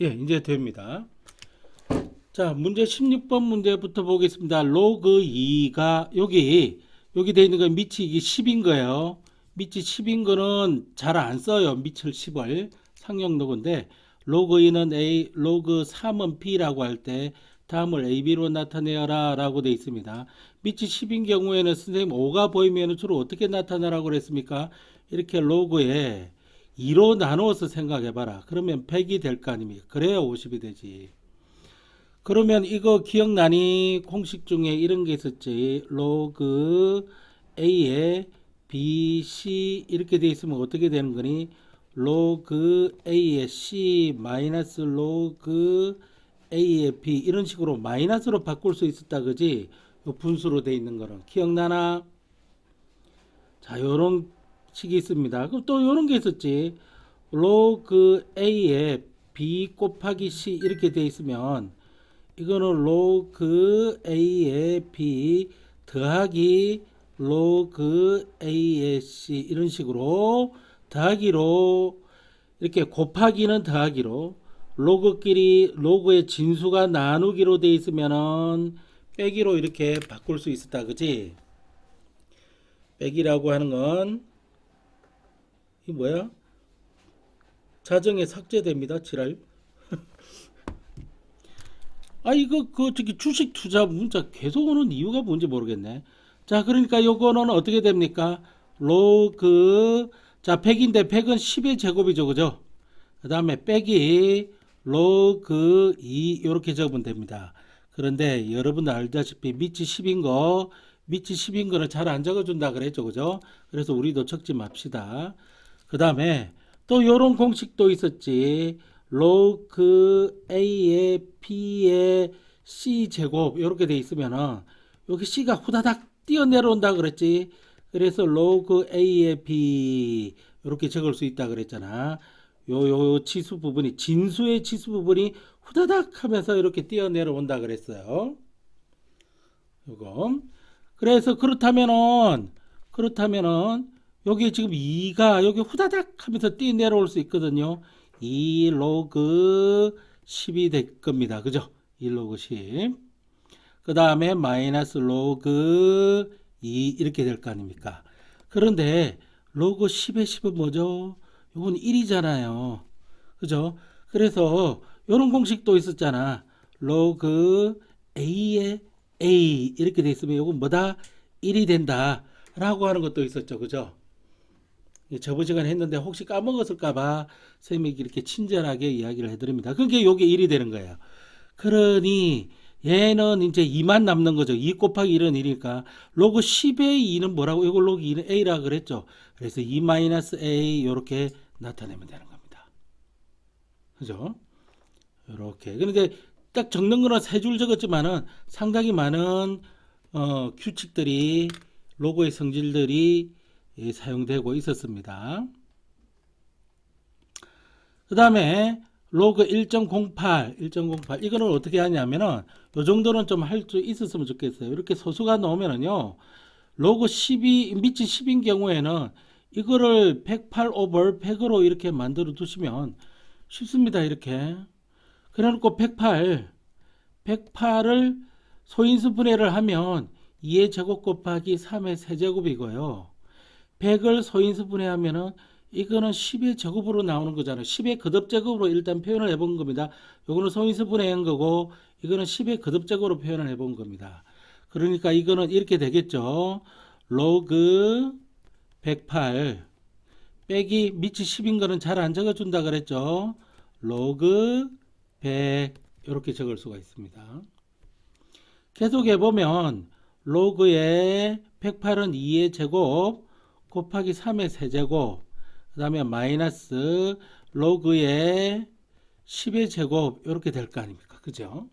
예, 이제 됩니다. 자, 문제 16번 문제부터 보겠습니다. 로그 2가 여기 돼 있는 건 밑이 이게 10인 거예요. 밑이 10인 거는 잘 안 써요. 밑을 10을 상용 로그인데 로그 2는 A, 로그 3은 B라고 할 때 다음을 AB로 나타내어라 라고 돼 있습니다. 밑이 10인 경우에는 선생님 5가 보이면 주로 어떻게 나타나라고 그랬습니까? 이렇게 로그에 2로 나누어서 생각해 봐라. 그러면 100이 될 거 아닙니까? 그래야 50이 되지. 그러면 이거 기억나니? 공식 중에 이런 게 있었지. 로그 A에 B, C 이렇게 돼 있으면 어떻게 되는 거니? 로그 A에 C 마이너스 로그 A에 B 이런 식으로 마이너스로 바꿀 수 있었다 그지? 요 분수로 돼 있는 거는 기억나나? 자, 요런 식이 있습니다. 그럼 또 요런 게 있었지. 로그 A에 B 곱하기 C 이렇게 돼 있으면 이거는 로그 A의 B 더하기 로그 A의 C 이런 식으로 더하기로 이렇게 곱하기는 더하기로 로그끼리 로그의 진수가 나누기로 돼 있으면은 빼기로 이렇게 바꿀 수 있었다 그지? 빼기라고 하는 건 이 뭐야? 자정에 삭제됩니다. 지랄. 아, 이거, 저기 주식 투자 문자 계속 오는 이유가 뭔지 모르겠네. 자, 그러니까 요거는 어떻게 됩니까? 로그, 자, 100인데 100은 10의 제곱이죠. 그죠? 그 다음에 빼기 로그 2, 요렇게 적으면 됩니다. 그런데 여러분 알다시피 밑이 10인 거는 잘 안 적어준다 그랬죠. 그죠? 그래서 우리도 적지 맙시다. 그 다음에 또 요런 공식도 있었지. 로그 A의 B의 C 제곱 이렇게 돼 있으면은 여기 C가 후다닥 뛰어 내려온다 그랬지. 그래서 로그 A의 B 이렇게 적을 수 있다 그랬잖아. 요 치수 부분이 진수의 치수 부분이 후다닥 하면서 이렇게 뛰어 내려온다 그랬어요. 요거. 그래서 그렇다면은 여기 지금 2가 여기 후다닥 하면서 뛰어 내려올 수 있거든요. 2 로그 10이 될 겁니다. 그죠? 2 로그 10. 그 다음에 마이너스 로그 2 이렇게 될 거 아닙니까? 그런데 로그 10의 10은 뭐죠? 이건 1이잖아요. 그죠? 그래서 이런 공식도 있었잖아. 로그 A의 A 이렇게 돼 있으면 이건 뭐다? 1이 된다. 라고 하는 것도 있었죠. 그죠? 저번 시간에 했는데 혹시 까먹었을까봐 선생님이 이렇게 친절하게 이야기를 해드립니다. 그게 요게 1이 되는 거예요. 그러니 얘는 이제 2만 남는 거죠. 2 곱하기 1은 1이니까 로그 10의 2는 뭐라고? 이걸 로그 2는 A라 그랬죠. 그래서 2-A 이렇게 나타내면 되는 겁니다. 그죠? 이렇게. 그런데 딱 적는 거는 세 줄 적었지만은 상당히 많은 규칙들이 로고의 성질들이 사용되고 있었습니다. 그 다음에 로그 1.08 이거는 어떻게 하냐면은 요 정도는 좀 할 수 있었으면 좋겠어요. 이렇게 소수가 나오면은요 로그 12 밑이 10인 경우에는 이거를 108 over 100으로 이렇게 만들어 두시면 쉽습니다. 이렇게 그래놓고 108을 소인수 분해를 하면 2의 제곱 곱하기 3의 세제곱이고요. 100을 소인수 분해하면은 이거는 10의 제곱으로 나오는 거잖아요. 10의 거듭제곱으로 일단 표현을 해본 겁니다. 요거는 소인수 분해한 거고 이거는 10의 거듭제곱으로 표현을 해본 겁니다. 그러니까 이거는 이렇게 되겠죠. 로그 108 빼기 밑이 10인 거는 잘 안 적어준다 그랬죠. 로그 100 이렇게 적을 수가 있습니다. 계속 해보면 로그의 108은 2의 제곱 곱하기 3의 세제곱 그 다음에 마이너스 로그의 10의 제곱 이렇게 될 거 아닙니까? 그죠?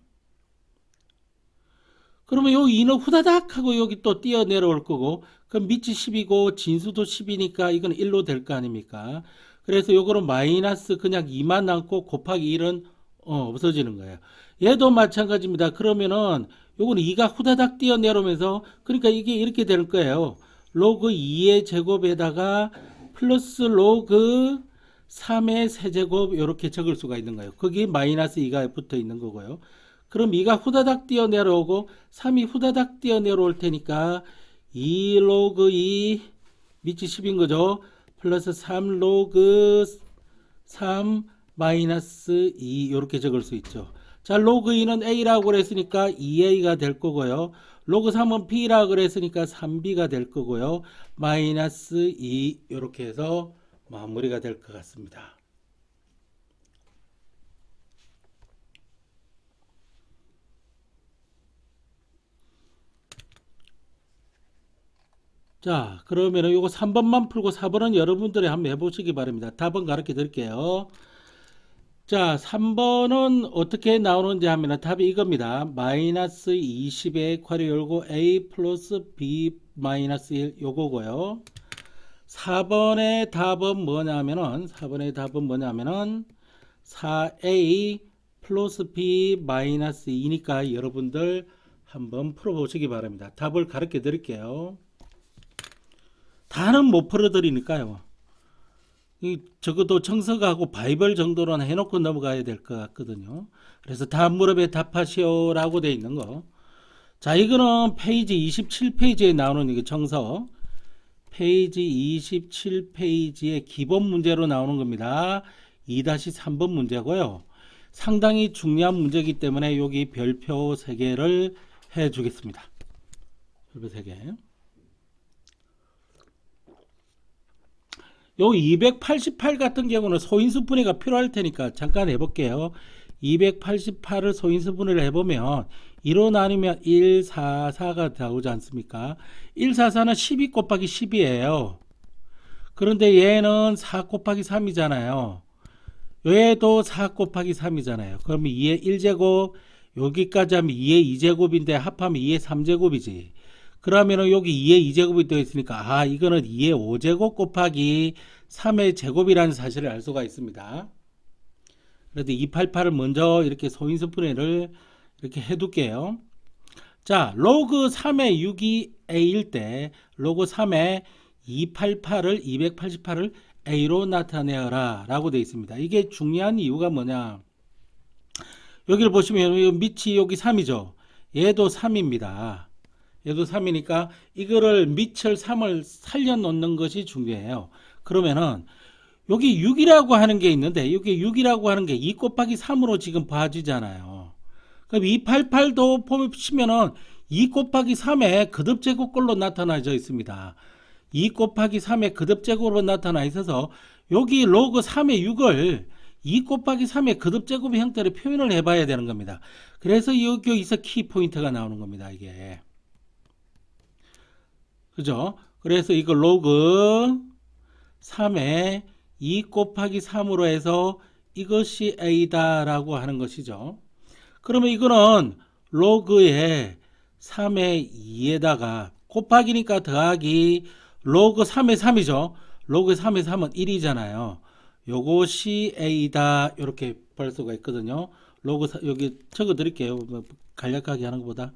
그러면 요 2는 후다닥 하고 여기 또 뛰어 내려올 거고 그럼 밑이 10이고 진수도 10이니까 이건 1로 될 거 아닙니까? 그래서 요거는 마이너스 그냥 2만 남고 곱하기 1은 없어지는 거예요. 얘도 마찬가지입니다. 그러면은 요거는 2가 후다닥 뛰어 내려오면서 그러니까 이게 이렇게 될 거예요. 로그 2의 제곱에다가 플러스 로그 3의 세제곱 이렇게 적을 수가 있는 거예요. 거기 마이너스 2가 붙어 있는 거고요. 그럼 2가 후다닥 뛰어 내려오고 3이 후다닥 뛰어 내려올 테니까 2 로그 2 밑이 10인 거죠. 플러스 3 로그 3 마이너스 2 이렇게 적을 수 있죠. 자, 로그 2는 A라고 그랬으니까 2A가 될 거고요. 로그 3은 B라고 그랬으니까 3B가 될 거고요. 마이너스 2 이렇게 해서 마무리가 될 것 같습니다. 자, 그러면은 요거 3번만 풀고 4번은 여러분들이 한번 해보시기 바랍니다. 답은 가르쳐 드릴게요. 자, 3번은 어떻게 나오는지 하면 답이 이겁니다. 마이너스 20의 괄호 열고 a 플러스 b 마이너스 1 요거고요. 4번의 답은 뭐냐면은 4a 플러스 b 마이너스 2니까 여러분들 한번 풀어보시기 바랍니다. 답을 가르쳐 드릴게요. 다는 못 풀어드리니까요. 적어도 청석하고 바이블 정도는 해놓고 넘어가야 될 것 같거든요. 그래서 다음 무렵에 답하시오 라고 돼 있는 거. 자, 이거는 페이지 27페이지에 나오는 이거 청석. 페이지 27페이지의 기본 문제로 나오는 겁니다. 2-3번 문제고요. 상당히 중요한 문제이기 때문에 여기 별표 3개를 해 주겠습니다. 별표 3개. 요 288 같은 경우는 소인수 분해가 필요할 테니까 잠깐 해볼게요. 288을 소인수 분해를 해보면 2로 나누면 144가 나오지 않습니까? 144는 12 곱하기 10이에요. 그런데 얘는 4 곱하기 3이잖아요. 얘도 4 곱하기 3이잖아요. 그러면 2의 1제곱 여기까지 하면 2의 2제곱인데 합하면 2의 3제곱이지. 그러면은 여기 2의 2제곱이 되어 있으니까 아 이거는 2의 5제곱 곱하기 3의 제곱이라는 사실을 알 수가 있습니다. 그래도 288을 먼저 이렇게 소인수 분해를 이렇게 해둘게요. 자, 로그 3의 6이 A일 때 로그 3의 288을 288을 A로 나타내어라 라고 되어 있습니다. 이게 중요한 이유가 뭐냐, 여기를 보시면 밑이 여기 3이죠. 얘도 3입니다. 얘도 3이니까 이거를 밑을 3을 살려 놓는 것이 중요해요. 그러면은 여기 6이라고 하는 게 있는데 여기 6이라고 하는 게 2 곱하기 3으로 지금 봐지잖아요. 그럼 288도 보시면은 2 곱하기 3의 거듭제곱꼴로 나타나져 있습니다. 2 곱하기 3의 거듭제곱으로 나타나 있어서 여기 로그 3의 6을 2 곱하기 3의 거듭제곱 형태로 표현을 해봐야 되는 겁니다. 그래서 여기서 키포인트가 나오는 겁니다. 이게. 그죠? 그래서 이거 로그 3의 2 곱하기 3으로 해서 이것이 A다 라고 하는 것이죠. 그러면 이거는 로그의 3의 2에다가 곱하기니까 더하기 로그 3의 3이죠. 로그 3의 3은 1이잖아요. 요것이 A다 이렇게 볼 수가 있거든요. 로그 여기 적어 드릴게요. 간략하게 하는 것보다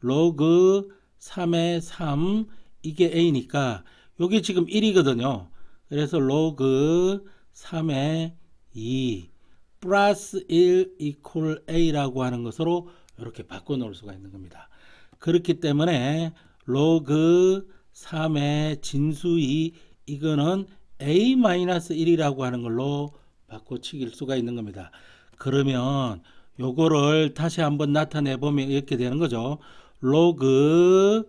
로그 3의 3 이게 A니까 요게 지금 1이거든요. 그래서 로그 3의 2 플러스 1 이퀄 A라고 하는 것으로 이렇게 바꿔 놓을 수가 있는 겁니다. 그렇기 때문에 로그 3의 진수 2 이거는 A-1이라고 하는 걸로 바꿔치길 수가 있는 겁니다. 그러면 요거를 다시 한번 나타내 보면 이렇게 되는 거죠. 로그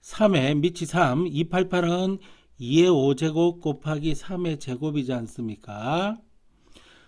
3의 밑이 3, 288은 2의 5제곱 곱하기 3의 제곱이지 않습니까?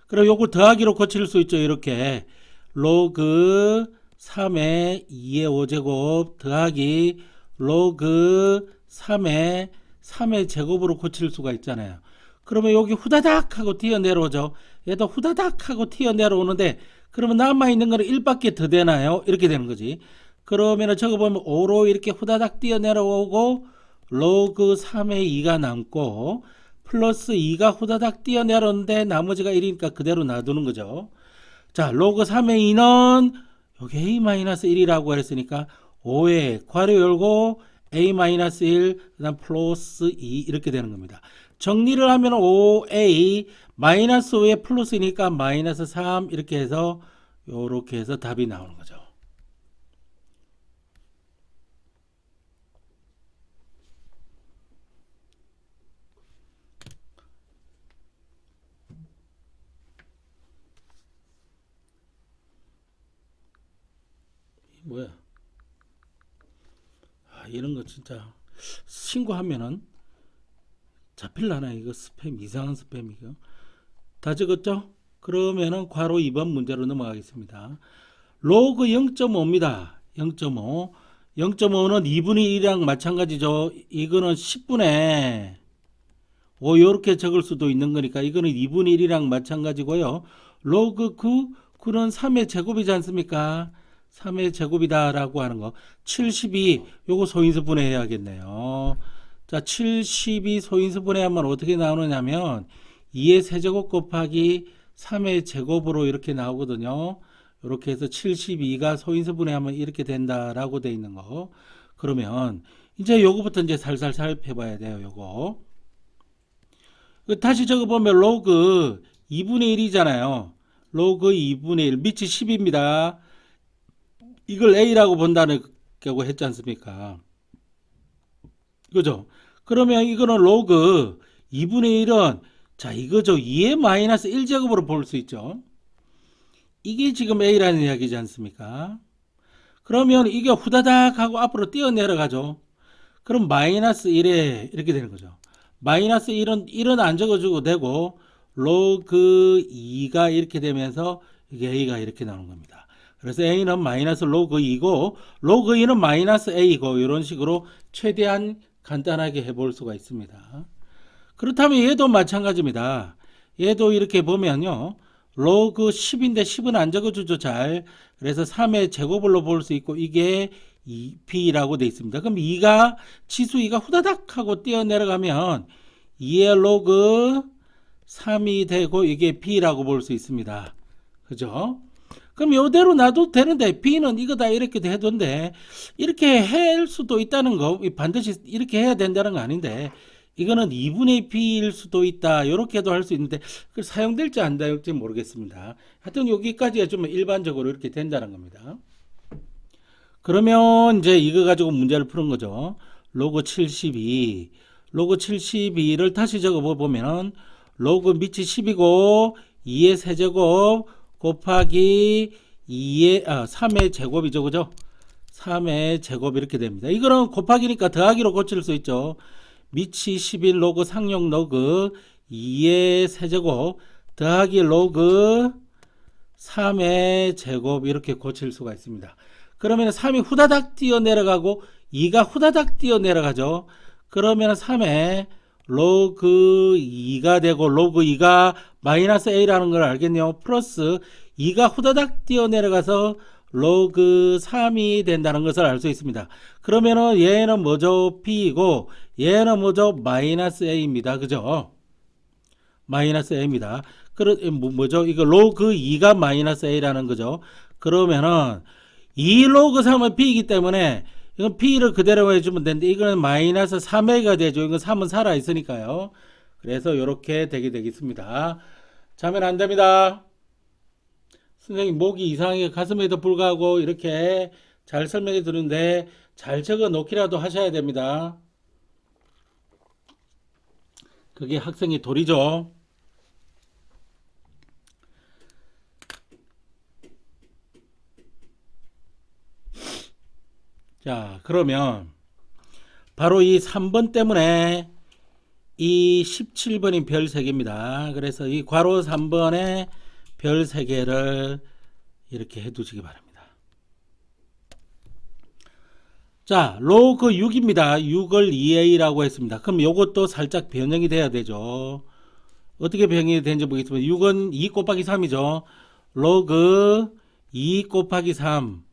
그럼 요걸 더하기로 고칠 수 있죠. 이렇게 로그 3의 2의 5제곱 더하기 로그 3의 제곱으로 고칠 수가 있잖아요. 그러면 여기 후다닥 하고 튀어 내려오죠. 얘도 후다닥 하고 튀어 내려오는데 그러면 남아있는 거는 1밖에 더 되나요? 이렇게 되는 거지. 그러면 저거 보면 5로 이렇게 후다닥 뛰어 내려오고 로그 3의 2가 남고 플러스 2가 후다닥 뛰어 내려오는데 나머지가 1이니까 그대로 놔두는 거죠. 자, 로그 3의 2는 여기 A-1이라고 했으니까 5에 괄호 열고 A-1 그 다음 플러스 2 이렇게 되는 겁니다. 정리를 하면 5a 마이너스 5에 플러스니까 마이너스 3 이렇게 해서 요렇게 해서 답이 나오는 거죠. 뭐야? 이런 거 진짜 신고하면은 잡힐라나 이거 스팸 이상한 스팸 이거 다 적었죠? 그러면은 괄호 2번 문제로 넘어가겠습니다. 로그 0.5입니다. 0.5 0.5는 2분의 1이랑 마찬가지죠. 이거는 10분의 5 이렇게 적을 수도 있는 거니까 이거는 2분의 1이랑 마찬가지고요. 로그 9 9는 3의 제곱이지 않습니까? 3의 제곱이다 라고 하는 거 72 요거 소인수 분해해야겠네요. 자 72 소인수 분해하면 어떻게 나오느냐면 2의 세제곱 곱하기 3의 제곱으로 이렇게 나오거든요. 이렇게 해서 72가 소인수 분해하면 이렇게 된다라고 돼 있는 거. 그러면 이제 요거부터 이제 살살 살펴봐야 돼요. 요거 다시 적어보면 로그 2분의 1이잖아요. 로그 2분의 1 밑이 10입니다. 이걸 A라고 본다고 했지 않습니까? 그죠? 그러면 이거는 로그 2분의 1은 자 이거죠. 2의 마이너스 1제곱으로 볼 수 있죠. 이게 지금 A라는 이야기지 않습니까? 그러면 이게 후다닥 하고 앞으로 뛰어 내려가죠. 그럼 마이너스 1에 이렇게 되는 거죠. 마이너스 1은 안 적어주고 되고 로그 2가 이렇게 되면서 이게 A가 이렇게 나오는 겁니다. 그래서 A는 마이너스 로그 2고 로그 2는 마이너스 A고 이런 식으로 최대한 간단하게 해볼 수가 있습니다. 그렇다면 얘도 마찬가지입니다. 얘도 이렇게 보면요. 로그 10인데 10은 안 적어주죠. 잘. 그래서 3의 제곱으로 볼 수 있고 이게 2p라고 되어 있습니다. 그럼 2가 지수 2가 후다닥 하고 뛰어 내려가면 2의 로그 3이 되고 이게 p라고 볼 수 있습니다. 그죠? 그럼 이대로 놔도 되는데 b는 이거다 이렇게 해도인데 이렇게 할 수도 있다는 거 반드시 이렇게 해야 된다는 거 아닌데 이거는 2분의 p일 수도 있다 이렇게도 할 수 있는데 사용될지 안 될지 모르겠습니다. 하여튼 여기까지가 좀 일반적으로 이렇게 된다는 겁니다. 그러면 이제 이거 가지고 문제를 푸는 거죠. 로그 72 로그 72를 다시 적어 보면 로그 밑이 10이고 2의 세제곱 곱하기 3의 제곱이죠. 그죠? 3의 제곱 이렇게 됩니다. 이거는 곱하기니까 더하기로 고칠 수 있죠. 밑이 11 로그 상용 로그 2의 세제곱 더하기 로그 3의 제곱 이렇게 고칠 수가 있습니다. 그러면 3이 후다닥 뛰어 내려가고 2가 후다닥 뛰어 내려가죠. 그러면 3에 로그 2가 되고 로그 2가 마이너스 A라는 걸 알겠네요. 플러스 2가 후다닥 뛰어 내려가서 로그 3이 된다는 것을 알 수 있습니다. 그러면은 얘는 뭐죠? P이고 얘는 뭐죠? 마이너스 A입니다. 그죠? 마이너스 A입니다. 뭐죠? 이거 로그 2가 마이너스 A라는 거죠. 그러면은 2 로그 3은 P이기 때문에 이건 P를 그대로 해주면 되는데 이거는 마이너스 3A가 되죠. 이건 3은 살아있으니까요. 그래서 이렇게 되게 되겠습니다. 자면 안 됩니다. 선생님 목이 이상하게 가슴에도 불구하고 이렇게 잘 설명해 드리는데 잘 적어 놓기라도 하셔야 됩니다. 그게 학생의 도리죠. 자, 그러면 바로 이 3번 때문에 이 17번이 별 3개입니다. 그래서 이 괄호 3번에 별 3개를 이렇게 해두시기 바랍니다. 자, 로그 6입니다. 6을 2a라고 했습니다. 그럼 이것도 살짝 변형이 돼야 되죠. 어떻게 변형이 되는지 보겠습니다. 6은 2 곱하기 3이죠. 로그 2 곱하기 3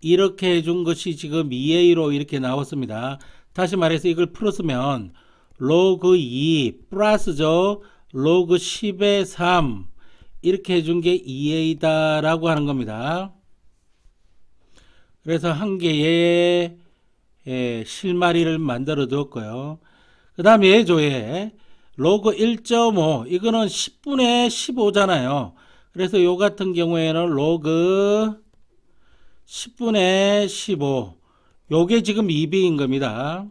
이렇게 해준 것이 지금 2a로 이렇게 나왔습니다. 다시 말해서 이걸 풀었으면 로그 2 플러스죠. 로그 10의 3 이렇게 해준 게 2a다 라고 하는 겁니다. 그래서 한 개의 실마리를 만들어 두었고요. 그 다음에 얘죠. 얘 로그 1.5 이거는 10분의 15잖아요. 그래서 요 같은 경우에는 로그 10분의 15 요게 지금 2b인 겁니다.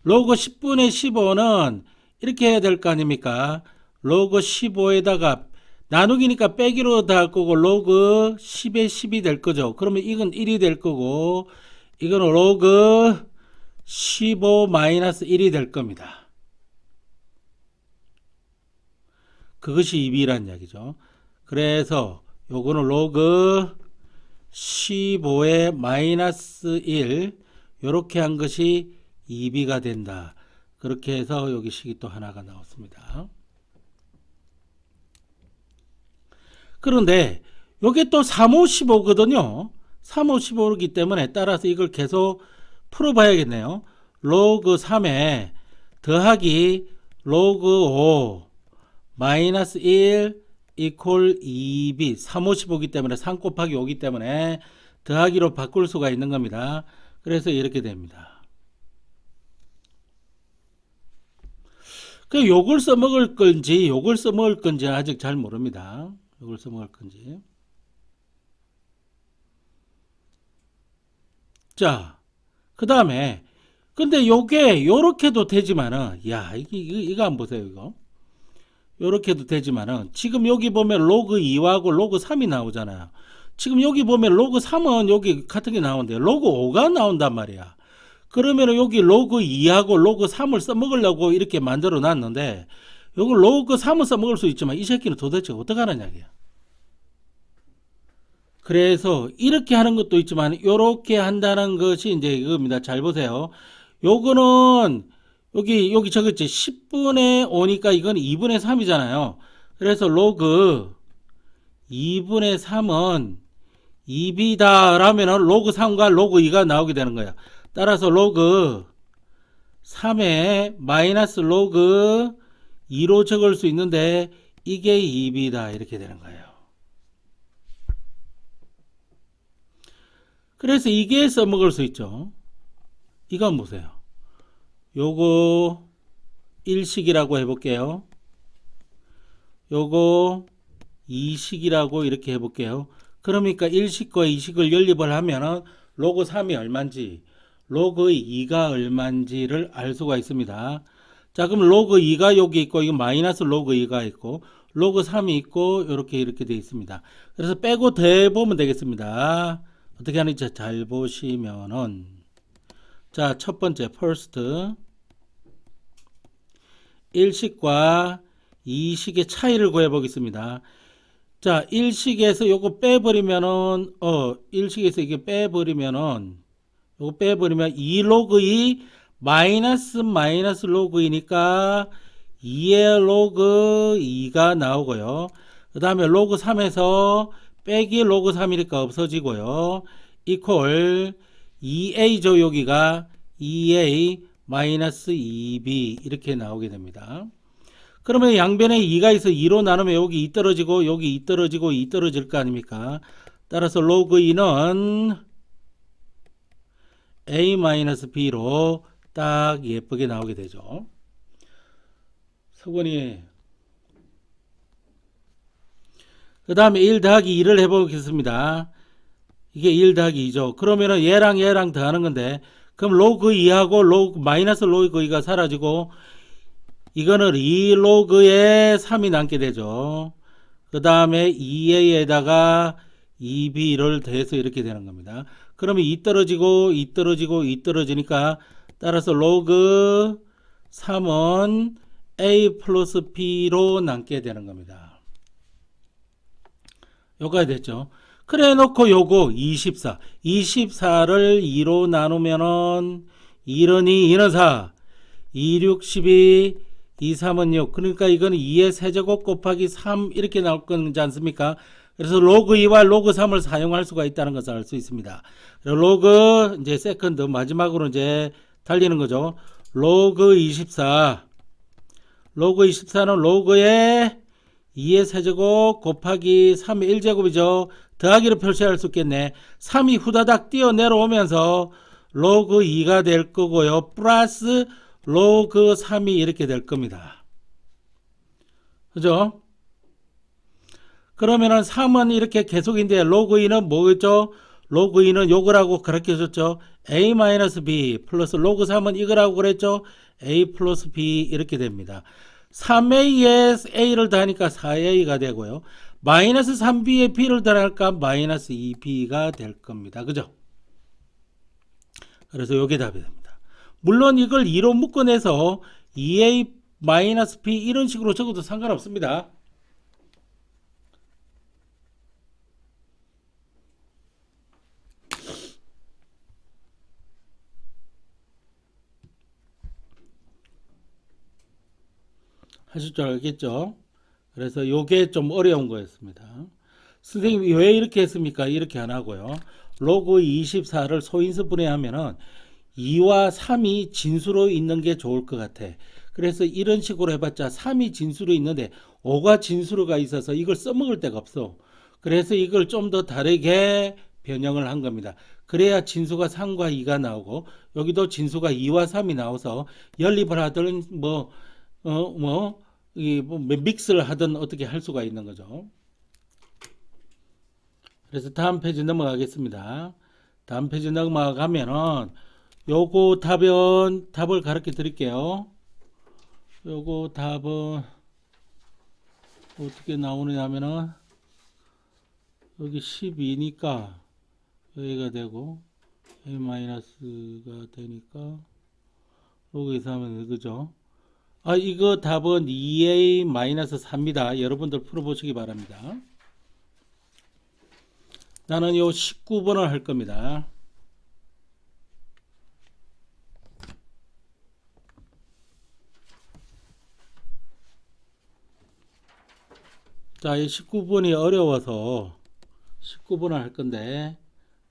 로그 10분의 15는 이렇게 해야 될 거 아닙니까? 로그 15에다가 나누기니까 빼기로 다 할 거고 로그 10에 10이 될 거죠. 그러면 이건 1이 될 거고 이거는 로그 15 마이너스 1이 될 겁니다. 그것이 2b란 이야기죠. 그래서 요거는 로그 15의 마이너스 1 요렇게 한 것이 2b가 된다. 그렇게 해서 여기 식이 또 하나가 나왔습니다. 그런데 요게 또 355거든요. 355이기 때문에 따라서 이걸 계속 풀어봐야겠네요. 로그 3에 더하기 로그 5 마이너스 1 이퀄 2b 355이기 때문에 3 곱하기 5이기 때문에 더하기로 바꿀 수가 있는 겁니다. 그래서 이렇게 됩니다. 그 요걸 써먹을 건지 요걸 써먹을 건지 아직 잘 모릅니다. 요걸 써먹을 건지. 자, 그 다음에 근데 요게 요렇게도 되지만은 야 이거 한번 보세요. 이거 요렇게도 되지만은 지금 여기 보면 로그 2하고 로그 3이 나오잖아요. 지금 여기 보면 로그 3은 여기 같은 게 나오는데 로그 5가 나온단 말이야. 그러면 여기 로그 2하고 로그 3을 써먹으려고 이렇게 만들어 놨는데 요거 로그 3은 써먹을 수 있지만 이 새끼는 도대체 어떻게 하는 이야기야. 그래서 이렇게 하는 것도 있지만 이렇게 한다는 것이 이제 이겁니다. 잘 보세요. 요거는 여기 적었지 10분의 5니까 이건 2분의 3이잖아요. 그래서 로그 2분의 3은 2b다 라면은 로그 3과 로그 2가 나오게 되는 거야. 따라서 로그 3에 마이너스 로그 2로 적을 수 있는데 이게 2b다 이렇게 되는 거예요. 그래서 이게 써먹을 수 있죠. 이거 한번 보세요. 요거 1식이라고 해볼게요. 요거 2식이라고 이렇게 해볼게요. 그러니까 1식과 2식을 연립을 하면은 로그 3이 얼만지 로그 2가 얼만지를 알 수가 있습니다. 자, 그럼 로그 2가 여기 있고 이거 마이너스 로그 2가 있고 로그 3이 있고 이렇게 되어 있습니다. 그래서 빼고 더해보면 되겠습니다. 어떻게 하는지 잘 보시면은 자, 첫 번째 first 1식과 2식의 차이를 구해 보겠습니다. 자, 1식에서 요거 빼버리면은 1식에서 이게 빼버리면은 요거 빼버리면 2 로그 2 마이너스 로그 2니까 2의 로그 2가 나오고요. 그 다음에 로그 3에서 빼기 로그 3이니까 없어지고요. 이퀄 2a죠. 여기가 2a 마이너스 2b 이렇게 나오게 됩니다. 그러면 양변에 2가 있어 2로 나누면 여기 2 떨어지고 여기 2 떨어지고 2 떨어질 거 아닙니까? 따라서 로그 2는 a 마이너스 b로 딱 예쁘게 나오게 되죠. 서건이 그 다음에 1 더하기 2를 해보겠습니다. 이게 1 더하기 2죠. 그러면은 얘랑 더하는 건데 그럼 로그 2하고 로그 마이너스 로그 2가 사라지고 이거는 2 로그에 3이 남게 되죠. 그 다음에 2a에다가 2b를 더해서 이렇게 되는 겁니다. 그러면 2 떨어지고 2 떨어지고 2 떨어지니까 따라서 로그 3은 a 플러스 b로 남게 되는 겁니다. 요거가 됐죠. 그래 놓고 요거 24 24를 2로 나누면은 1은 2 2는 4 2 6 12 2 3은 6 그러니까 이거는 2의 세제곱 곱하기 3 이렇게 나올 거지 않습니까? 그래서 로그 2와 로그 3을 사용할 수가 있다는 것을 알 수 있습니다. 로그 이제 세컨드 마지막으로 이제 달리는 거죠. 로그 24 로그 24는 로그에 2의 세제곱 곱하기 3의 1제곱이죠. 더하기로 표시할 수 있겠네. 3이 후다닥 뛰어 내려오면서 로그 2가 될 거고요. 플러스 로그 3이 이렇게 될 겁니다. 그죠? 그러면은 3은 이렇게 계속인데 로그 2는 뭐겠죠? 로그 2는 요거라고 가르쳐줬죠. a-b 플러스 로그 3은 이거라고 그랬죠. a 플러스 b 이렇게 됩니다. 3a에 a를 더하니까 4a가 되고요. 마이너스 3b에 b를 더하니까 마이너스 2b가 될 겁니다. 그죠? 그래서 요게 답이 됩니다. 물론 이걸 2로 묶어내서 2a 마이너스 b 이런 식으로 적어도 상관없습니다. 하실 줄 알겠죠? 그래서 요게 좀 어려운 거였습니다. 선생님이 왜 이렇게 했습니까? 이렇게 안 하고요. 로그 24를 소인수 분해하면은 2와 3이 진수로 있는 게 좋을 것 같아. 그래서 이런 식으로 해봤자 3이 진수로 있는데 5가 진수로가 있어서 이걸 써먹을 데가 없어. 그래서 이걸 좀 더 다르게 변형을 한 겁니다. 그래야 진수가 3과 2가 나오고 여기도 진수가 2와 3이 나와서 연립을 하든 믹스를 하든 어떻게 할 수가 있는 거죠. 그래서 다음 페이지 넘어가겠습니다. 다음 페이지 넘어가면은 요거 답을 가르쳐 드릴게요. 요거 답은 어떻게 나오느냐면은 여기 12니까 여기가 되고 a-가 되니까 여기서 하면 그죠? 이거 답은 2a-3입니다. 여러분들 풀어보시기 바랍니다. 나는 요 19번을 할 겁니다. 자, 이 19번이 어려워서 19번을 할 건데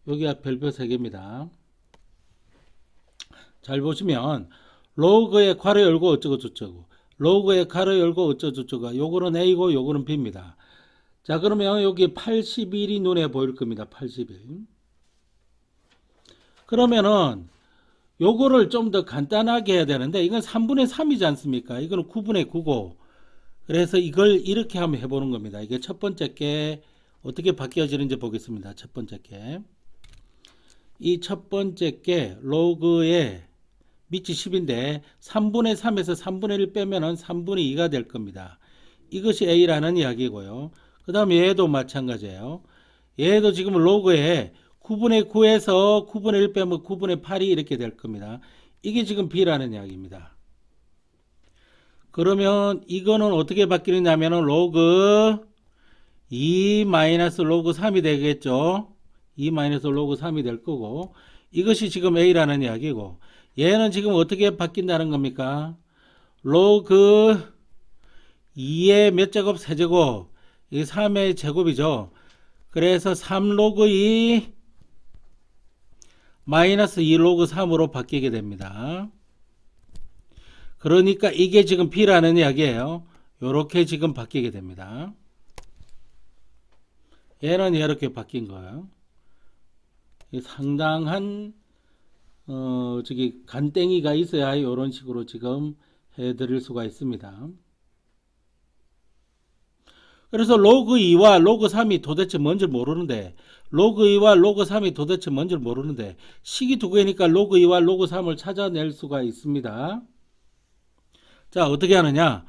여기가 별표 3개입니다. 잘 보시면 로그에 괄호 열고 어쩌고 저쩌고 로그에 괄호 열고 어쩌고 저쩌고 요거는 A고 요거는 B입니다. 자, 그러면 여기 81이 눈에 보일 겁니다. 81. 그러면은 요거를 좀 더 간단하게 해야 되는데 이건 3분의 3이지 않습니까? 이거는 9분의 9고 그래서 이걸 이렇게 한번 해보는 겁니다. 이게 첫 번째 게 어떻게 바뀌어지는지 보겠습니다. 첫 번째 게 이 첫 번째 게 로그에 밑이 10인데 3분의 3에서 3분의 1 빼면은 3분의 2가 될 겁니다. 이것이 A라는 이야기고요. 그 다음 얘도 마찬가지예요. 얘도 지금 로그에 9분의 9에서 9분의 1 빼면 9분의 8이 이렇게 될 겁니다. 이게 지금 B라는 이야기입니다. 그러면 이거는 어떻게 바뀌느냐면은 로그 2 마이너스 로그 3이 되겠죠. 2 마이너스 로그 3이 될 거고 이것이 지금 A라는 이야기고 얘는 지금 어떻게 바뀐다는 겁니까? 로그 2의 몇 제곱? 세제곱. 이게 3의 제곱이죠. 그래서 3 로그 2 마이너스 2 로그 3으로 바뀌게 됩니다. 그러니까 이게 지금 B라는 이야기예요. 요렇게 지금 바뀌게 됩니다. 얘는 이렇게 바뀐 거예요. 상당한 저기 간땡이가 있어야 이런 식으로 지금 해드릴 수가 있습니다. 그래서 로그 2와 로그 3이 도대체 뭔지 모르는데 로그 2와 로그 3이 도대체 뭔지 모르는데 식이 두 개니까 로그 2와 로그 3을 찾아낼 수가 있습니다. 자, 어떻게 하느냐?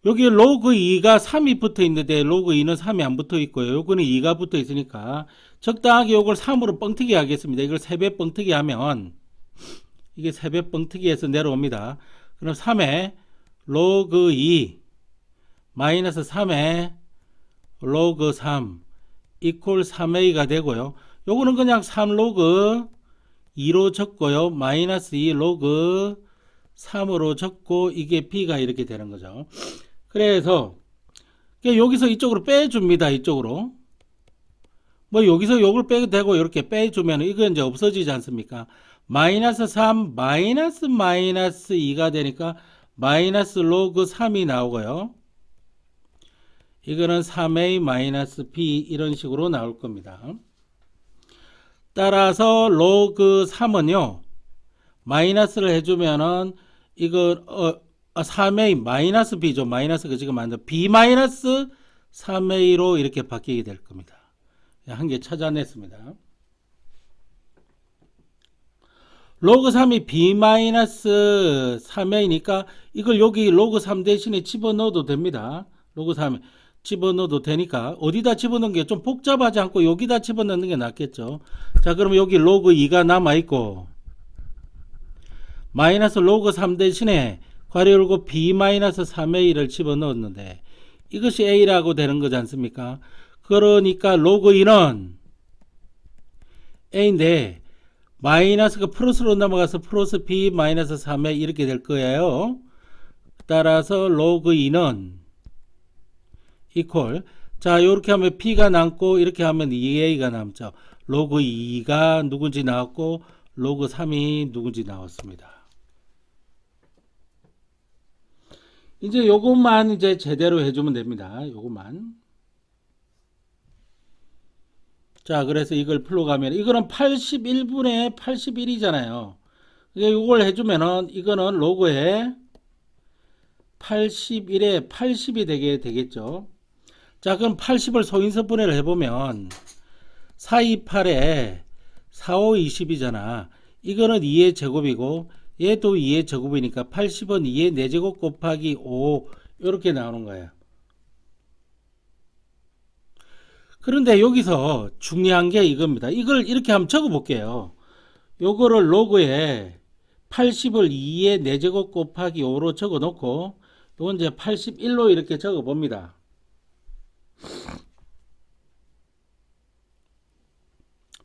여기 로그 2가 3이 붙어 있는데 로그 2는 3이 안 붙어 있고요. 요거는 2가 붙어 있으니까 적당하게 요걸 3으로 뻥튀기 하겠습니다. 이걸 3배 뻥튀기 하면 이게 3배 뻥튀기해서 내려옵니다. 그럼 3에 로그 2 마이너스 3에 로그 3 이퀄 3a가 되고요. 요거는 그냥 3 로그 2로 적고요. 마이너스 2 로그 3으로 적고 이게 b가 이렇게 되는 거죠. 그래서 여기서 이쪽으로 빼줍니다. 이쪽으로. 뭐 여기서 요걸 빼도 되고 이렇게 빼주면 이거 이제 없어지지 않습니까? 마이너스 3 마이너스 2가 되니까 마이너스 로그 3이 나오고요. 이거는 3a 마이너스 b 이런 식으로 나올 겁니다. 따라서 로그 3은요. 마이너스를 해주면은 이거 3a 마이너스 b죠. 마이너스가 지금 만든 b 마이너스 3a로 이렇게 바뀌게 될 겁니다. 한 개 찾아냈습니다. 로그 3이 b 마이너스 3a니까 이걸 여기 로그 3 대신에 집어넣어도 됩니다. 로그 3에 집어넣어도 되니까 어디다 집어넣는 게 좀 복잡하지 않고 여기다 집어넣는 게 낫겠죠. 자, 그러면 여기 로그 2가 남아있고 마이너스 로그 3 대신에 괄호 열고 b 마이너스 3a를 집어넣었는데 이것이 a라고 되는 거지 않습니까? 그러니까 로그 2는 a인데 마이너스가 플러스로 넘어가서 플러스 b 마이너스 3a 이렇게 될 거예요. 따라서 로그 2는 이퀄 자 이렇게 하면 p가 남고 이렇게 하면 2a가 남죠. 로그 2가 누군지 나왔고 로그 3이 누군지 나왔습니다. 이제 요것만 이제 제대로 해주면 됩니다. 요것만. 자, 그래서 이걸 풀어가면 이거는 81분의 81이잖아요. 이걸 해주면은 이거는 로그에 81에 80이 되겠죠. 자, 그럼 80을 소인수분해를 해보면 428에 45, 20이잖아. 이거는 2의 제곱이고 얘도 2의 제곱이니까 80은 2의 4제곱 곱하기 5 이렇게 나오는 거예요. 그런데 여기서 중요한 게 이겁니다. 이걸 이렇게 한번 적어 볼게요. 요거를 로그에 80을 2의 4제곱 곱하기 5로 적어 놓고 요건 이제 81로 이렇게 적어 봅니다.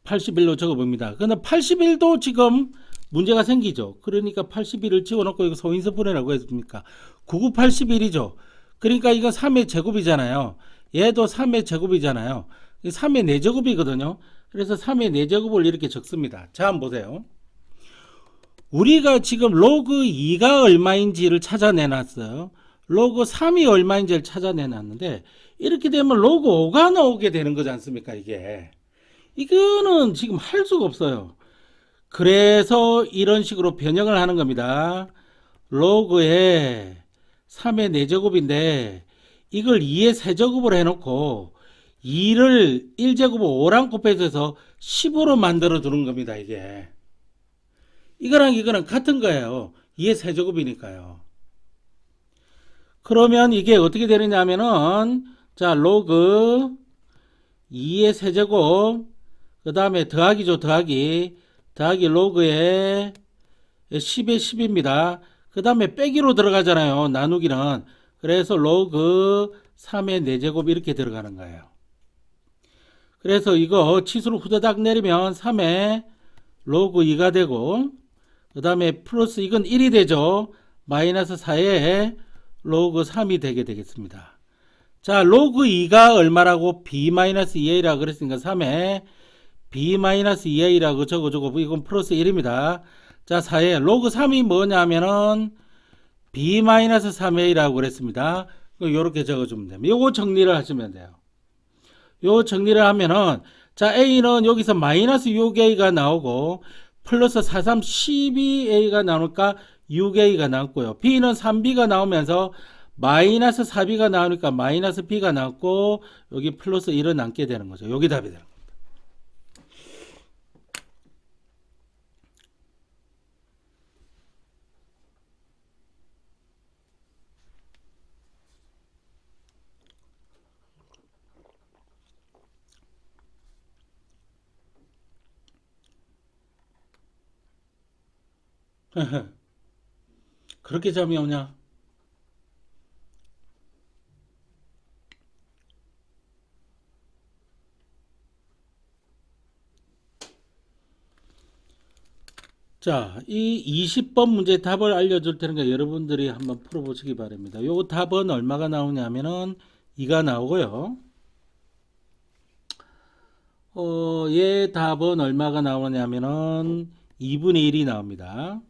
81로 적어 봅니다. 근데 81도 지금 문제가 생기죠. 그러니까 81을 집어넣고 이거 소인수분해라고 했습니까? 9981이죠. 그러니까 이건 3의 제곱이잖아요. 얘도 3의 제곱이잖아요. 3의 4제곱이거든요. 그래서 3의 4제곱을 이렇게 적습니다. 자, 한번 보세요. 우리가 지금 로그 2가 얼마인지를 찾아내놨어요. 로그 3이 얼마인지를 찾아내놨는데 이렇게 되면 로그 5가 나오게 되는 거지 않습니까? 이거는 지금 할 수가 없어요. 그래서 이런 식으로 변형을 하는 겁니다. 로그에 3의 4제곱인데 이걸 2의 세제곱을 해놓고 2를 1제곱을 5랑 곱해서 10으로 만들어 두는 겁니다. 이거랑 이거랑 같은 거예요. 2의 세제곱이니까요. 그러면 이게 어떻게 되느냐 하면은 자 로그 2의 세제곱 그 다음에 더하기죠. 더하기 로그에 10의 10입니다. 그 다음에 빼기로 들어가잖아요. 나누기는. 그래서 로그 3의 4제곱 이렇게 들어가는 거예요. 그래서 이거 치수를 후다닥 내리면 3의 로그 2가 되고 그 다음에 플러스 이건 1이 되죠. 마이너스 4의 로그 3이 되게 되겠습니다. 자, 로그 2가 얼마라고? b-2a라고 그랬으니까 3의 b-2a라고 적어주고 이건 플러스 1입니다. 자, 4의 로그 3이 뭐냐면은 b-3a라고 그랬습니다. 요렇게 적어주면 됩니다. 요거 정리를 하시면 돼요. 요 정리를 하면은 자, a는 여기서 마이너스 6a가 나오고 플러스 4, 3, 12a가 나오니까 6a가 나왔고요. b는 3b가 나오면서 마이너스 4b가 나오니까 마이너스 b가 나왔고 여기 플러스 1은 남게 되는 거죠. 여기 답이 되는 겁니다. 그렇게 잠이 오냐? 자, 이 20번 문제 답을 알려줄 테니까 여러분들이 한번 풀어보시기 바랍니다. 요 답은 얼마가 나오냐면은 2가 나오고요. 얘 답은 얼마가 나오냐면은 2분의 1이 나옵니다.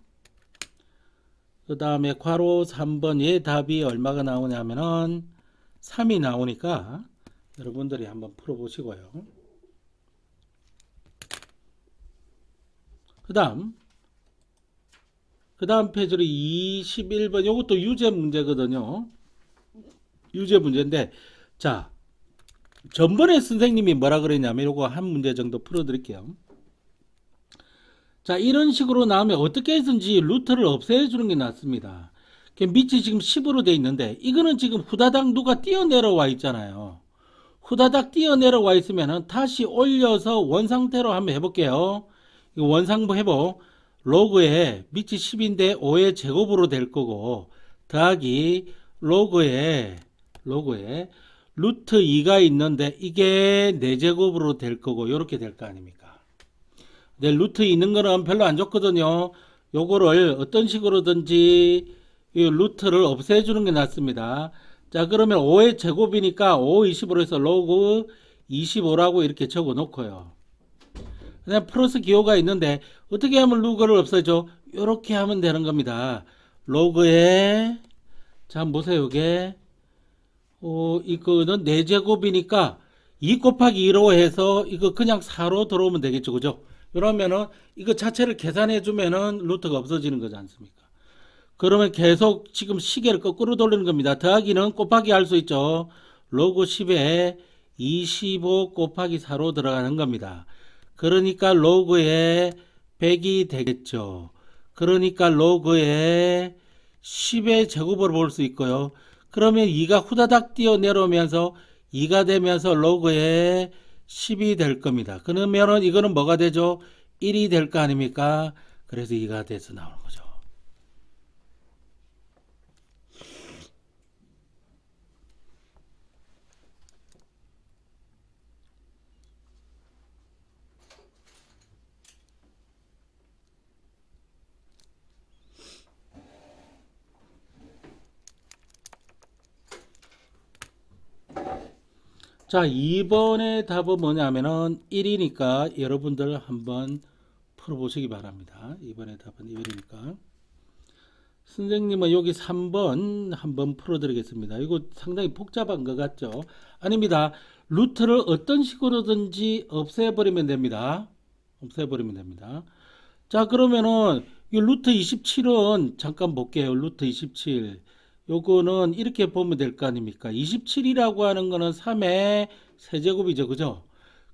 그 다음에 괄호 3번 얘 답이 얼마가 나오냐면은 3이 나오니까 여러분들이 한번 풀어보시고요. 그 다음 그 다음 페이지로 21번, 요것도 유제 문제거든요. 유제 문제인데, 자, 전번에 선생님이 뭐라 그랬냐면, 요거 한 문제 정도 풀어드릴게요. 자, 이런 식으로 나오면 어떻게 해서든지 루트를 없애주는 게 낫습니다. 밑이 지금 10으로 돼 있는데, 이거는 지금 후다닥 누가 뛰어내려와 있잖아요. 후다닥 뛰어내려와 있으면은 다시 올려서 원상태로 한번 해볼게요. 이거 원상보 해보. 로그에 밑이 10인데 5의 제곱으로 될 거고, 더하기 로그에 루트 2가 있는데 이게 4제곱으로 될 거고, 이렇게 될 거 아닙니까? 네, 루트 있는 거는 별로 안 좋거든요. 요거를 어떤 식으로든지 이 루트를 없애주는 게 낫습니다. 자, 그러면 5의 제곱이니까 5, 20으로 해서 로그 25라고 이렇게 적어 놓고요. 그다음 플러스 기호가 있는데 어떻게 하면 로그를 없애죠? 이렇게 하면 되는 겁니다. 로그에 자, 보세요. 이게 이거는 4제곱이니까 2 곱하기 2로 해서 이거 그냥 4로 들어오면 되겠죠. 그죠? 그러면은 이거 자체를 계산해 주면은 루트가 없어지는 거지 않습니까? 그러면 계속 지금 시계를 거꾸로 돌리는 겁니다. 더하기는 곱하기 할 수 있죠. 로그 10에 25 곱하기 4로 들어가는 겁니다. 그러니까 로그에 100이 되겠죠. 그러니까 로그에 10의 제곱으로 볼 수 있고요. 그러면 2가 후다닥 뛰어 내려오면서 2가 되면서 로그에 10이 될 겁니다. 그러면은 이거는 뭐가 되죠? 1이 될 거 아닙니까? 그래서 2가 돼서 나오는 거죠. 자, 2번의 답은 뭐냐면은 1이니까 여러분들 한번 풀어보시기 바랍니다. 2번의 답은 1이니까. 선생님은 여기 3번 한번 풀어드리겠습니다. 이거 상당히 복잡한 것 같죠? 아닙니다. 루트를 어떤 식으로든지 없애버리면 됩니다. 없애버리면 됩니다. 자, 그러면은 이 루트 27은 잠깐 볼게요. 루트 27. 요거는 이렇게 보면 될 거 아닙니까? 27이라고 하는 거는 3의 세제곱이죠. 그죠?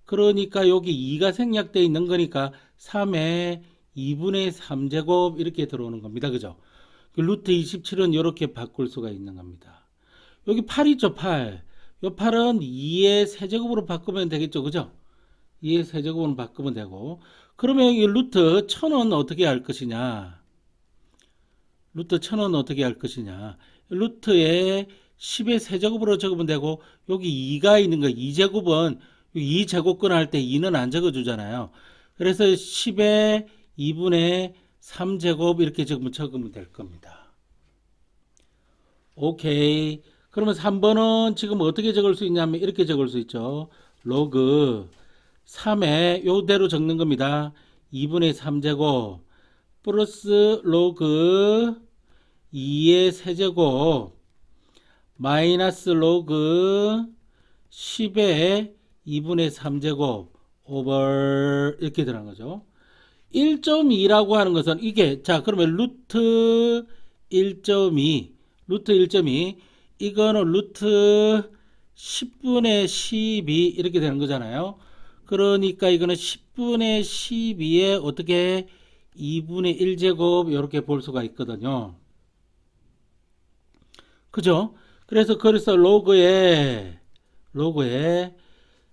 그러니까 여기 2가 생략되어 있는 거니까 3의 2분의 3제곱 이렇게 들어오는 겁니다. 그죠? 루트 27은 이렇게 바꿀 수가 있는 겁니다. 여기 8 있죠. 8. 요 8은 2의 세제곱으로 바꾸면 되겠죠. 그죠? 2의 세제곱으로 바꾸면 되고, 그러면 이 루트 1000은 어떻게 할 것이냐? 루트 1000은 어떻게 할 것이냐? 루트에 10의 세제곱으로 적으면 되고, 여기 2가 있는 거 2제곱은 2제곱근 할 때 2는 안 적어주잖아요. 그래서 10의 2분의 3제곱 이렇게 적으면 될 겁니다. 오케이. 그러면 3번은 지금 어떻게 적을 수 있냐면 이렇게 적을 수 있죠. 로그 3에 요대로 적는 겁니다. 2분의 3제곱 플러스 로그 2의 세제곱 마이너스 로그 10의 2분의 3제곱 오버 이렇게 들어간 거죠. 1.2라고 하는 것은 이게 자 그러면 루트 1.2 이거는 루트 10분의 12 이렇게 되는 거잖아요. 그러니까 이거는 10분의 12에 어떻게 2분의 1제곱 이렇게 볼 수가 있거든요. 그죠? 그래서 로그에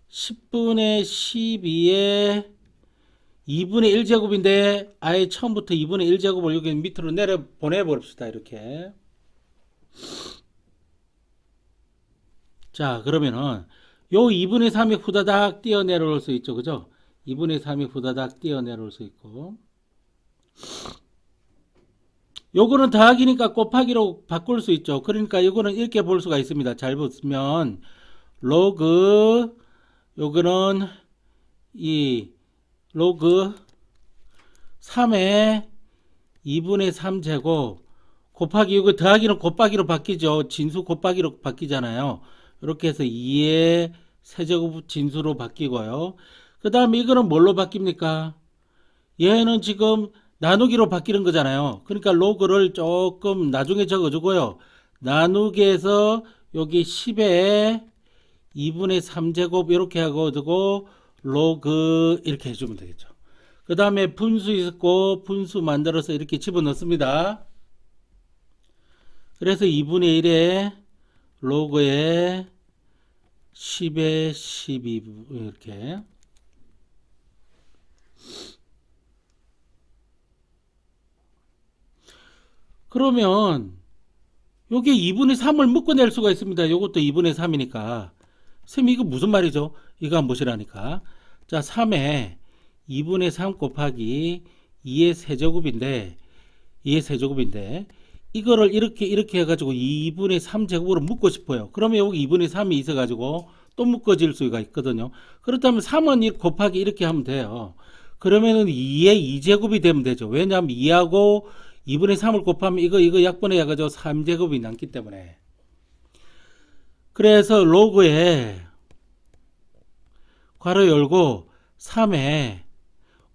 10분의 12에 2분의 1제곱인데 아예 처음부터 2분의 1제곱을 여기 밑으로 내려 보내버립시다. 이렇게. 자, 그러면은 요 2분의 3이 후다닥 뛰어 내려올 수 있죠. 그죠? 2분의 3이 후다닥 뛰어 내려올 수 있고. 요거는 더하기니까 곱하기로 바꿀 수 있죠. 그러니까 이거는 이렇게 볼 수가 있습니다. 잘 보시면 로그 요거는 이 로그 3의 2분의 3제곱 곱하기 이거 더하기는 곱하기로 바뀌죠. 진수 곱하기로 바뀌잖아요. 이렇게 해서 2의 세제곱 진수로 바뀌고요. 그 다음에 이거는 뭘로 바뀝니까? 얘는 지금 나누기로 바뀌는 거잖아요. 그러니까 로그를 조금 나중에 적어주고요. 나누기에서 여기 10에 2분의 3제곱 이렇게 하고 두고 로그 이렇게 해주면 되겠죠. 그 다음에 분수 있고 분수 만들어서 이렇게 집어넣습니다. 그래서 2분의 1에 로그에 10에 12 이렇게. 그러면 요게 2분의 3을 묶어낼 수가 있습니다. 요것도 2분의 3이니까. 쌤이 이거 무슨 말이죠? 이거 한번 보시라니까. 자, 3에 2분의 3 곱하기 2의 세제곱인데 2의 세제곱인데 이거를 이렇게 해가지고 2분의 3 제곱으로 묶고 싶어요. 그러면 여기 2분의 3이 있어가지고 또 묶어질 수가 있거든요. 그렇다면 3은 곱하기 이렇게 하면 돼요. 그러면은 2의 2제곱이 되면 되죠. 왜냐하면 2하고 2분의 3을 곱하면 이거 약분해 가지고 3제곱이 남기 때문에. 그래서 로그에 괄호 열고 3에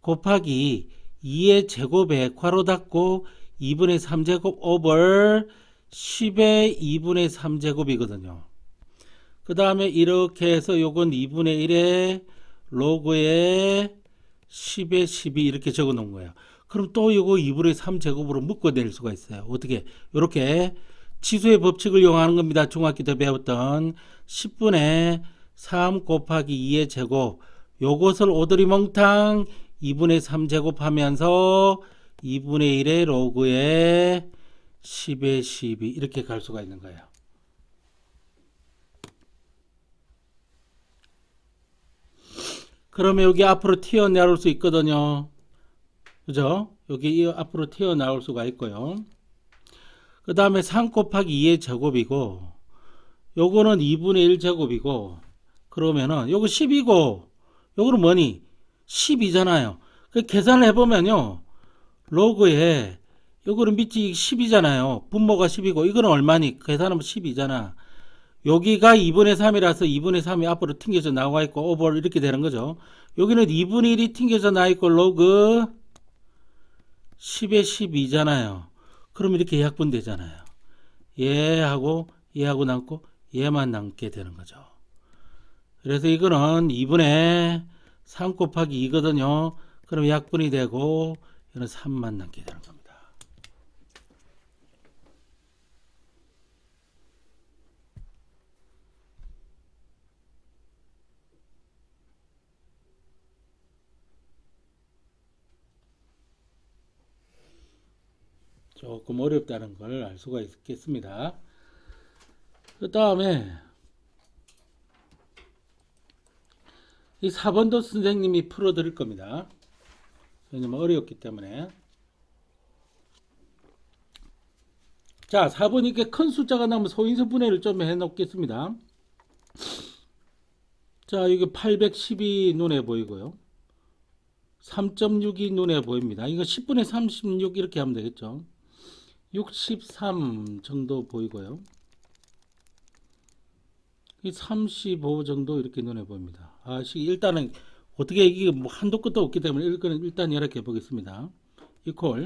곱하기 2의 제곱에 괄호 닫고 2분의 3제곱 오버 10의 2분의 3제곱이거든요. 그 다음에 이렇게 해서 요건 2분의 1에 로그에 10에 12 이렇게 적어 놓은 거예요. 그럼 또 이거 2분의 3제곱으로 묶어낼 수가 있어요. 어떻게? 이렇게 치수의 법칙을 이용하는 겁니다. 중학교 때 배웠던 10분의 3 곱하기 2의 제곱 요것을 오드리몽탕 2분의 3제곱 하면서 2분의 1의 로그에 10의 12 이렇게 갈 수가 있는 거예요. 그러면 여기 앞으로 튀어나올 수 있거든요. 그죠? 여기 앞으로 튀어나올 수가 있고요. 그 다음에 3 곱하기 2의 제곱이고 요거는 2분의 1 제곱이고 그러면은 요거 10이고 요거는 뭐니? 12잖아요. 그 계산을 해보면요. 로그에 요거는 밑이 10이잖아요. 분모가 10이고 이거는 얼마니? 계산하면 12잖아. 여기가 2분의 3이라서 2분의 3이 앞으로 튕겨져 나와 있고 오버 이렇게 되는 거죠. 여기는 2분의 1이 튕겨져 나와 있고 로그 10에 12잖아요. 그럼 이렇게 약분되잖아요. 얘하고 남고 얘만 남게 되는 거죠. 그래서 이거는 2분의 3 곱하기 2거든요. 그럼 약분이 되고 이거는 3만 남게 되는 겁니다. 조금 어렵다는 걸 알 수가 있겠습니다. 그 다음에 이 4번도 선생님이 풀어 드릴 겁니다. 왜냐면 어려웠기 때문에. 자, 4번 이렇게 큰 숫자가 나오면 소인수 분해를 좀 해 놓겠습니다. 자, 이게 812 눈에 보이고요. 3.6이 눈에 보입니다. 이거 10분의 36 이렇게 하면 되겠죠. 63 정도 보이고요. 35 정도 이렇게 눈에 보입니다. 일단은 어떻게 이게 뭐 한도 끝도 없기 때문에 이거는 일단 이렇게 보겠습니다. 이퀄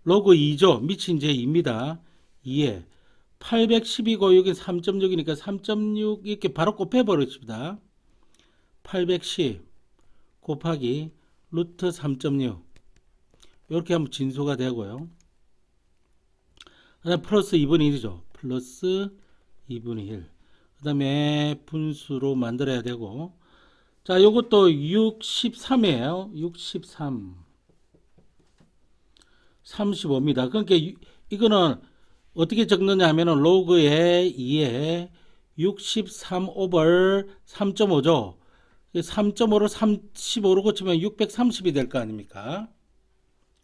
로그 2죠. 밑이 이제 2입니다. 2에 812고 여기 3.6이니까 3.6 이렇게 바로 곱해 버립시다. 810 곱하기 루트 3.6 이렇게 하면 진수가 되고요. 그다음 플러스 2분의 1이죠. 플러스 2분의 1. 그 다음에 분수로 만들어야 되고 자 요것도 63이에요. 63 35입니다. 그러니까 이거는 어떻게 적느냐 하면은 로그에 2에 63 오버 3.5죠. 3.5로 35로 고치면 630이 될 거 아닙니까?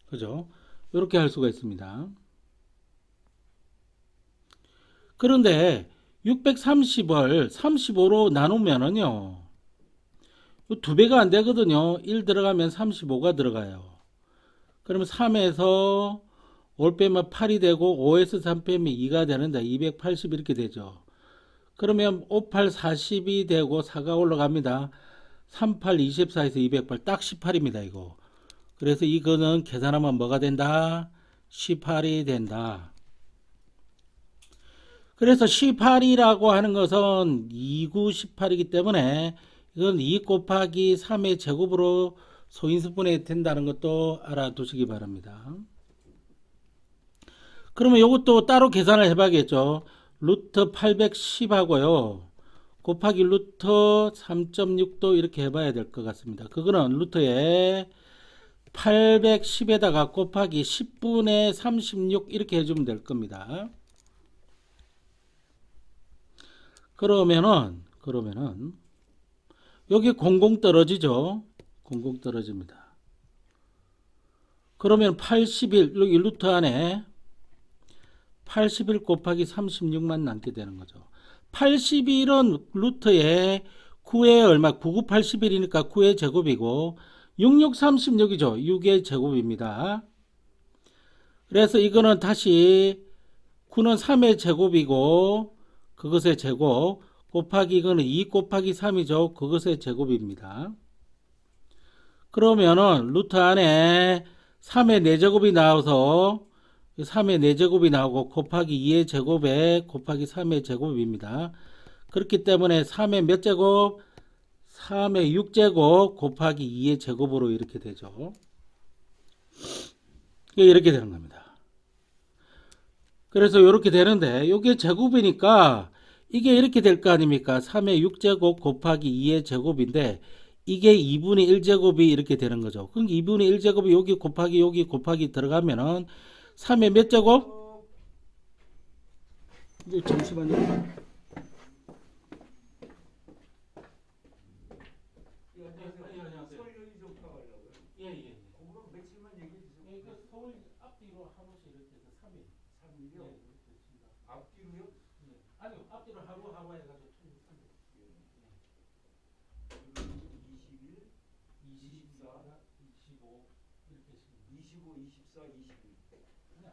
그죠? 이렇게 할 수가 있습니다. 그런데 630을 35로 나누면은요. 두 배가 안 되거든요. 1 들어가면 35가 들어가요. 그러면 3에서 5 빼면 8이 되고 5에서 3 빼면 2가 되는데 280 이렇게 되죠. 그러면 5, 8, 40이 되고 4가 올라갑니다. 3, 8, 24에서 208 딱 18입니다. 이거. 그래서 이거는 계산하면 뭐가 된다? 18이 된다. 그래서 18이라고 하는 것은 2구 18이기 때문에 이건 2 곱하기 3의 제곱으로 소인수분해 된다는 것도 알아두시기 바랍니다. 그러면 이것도 따로 계산을 해봐야겠죠. 루트 810 하고요. 곱하기 루트 3.6도 이렇게 해봐야 될 것 같습니다. 그거는 루트에 810에다가 곱하기 10분의 36 이렇게 해주면 될 겁니다. 그러면은 여기 00 떨어지죠. 00 떨어집니다. 그러면 81 여기 루트 안에 81 곱하기 36만 남게 되는 거죠. 81은 루트에 9의 얼마? 9981이니까 9의 제곱이고 6636이죠. 6의 제곱입니다. 그래서 이거는 다시 9는 3의 제곱이고 그것의 제곱 곱하기 이거는 2 곱하기 3이죠. 그것의 제곱입니다. 그러면은 루트 안에 3의 4제곱이 나와서 3의 4제곱이 나오고 곱하기 2의 제곱에 곱하기 3의 제곱입니다. 그렇기 때문에 3의 몇 제곱? 3의 6제곱 곱하기 2의 제곱으로 이렇게 되죠. 이렇게 되는 겁니다. 그래서 이렇게 되는데 이게 제곱이니까 이게 이렇게 될 거 아닙니까? 3의 6제곱 곱하기 2의 제곱인데 이게 2분의 1제곱이 이렇게 되는 거죠. 그럼 2분의 1제곱이 여기 곱하기 들어가면은 3의 몇 제곱? 잠시만요. 서울 앞뒤로 한 번씩 이렇게 해서 3일. 3일이요? 앞뒤로요? 아니요, 앞뒤로 하루 해가지고 총 3일. 20일, 24, 25 이렇게 했습니다. 25, 24, 21. 그냥.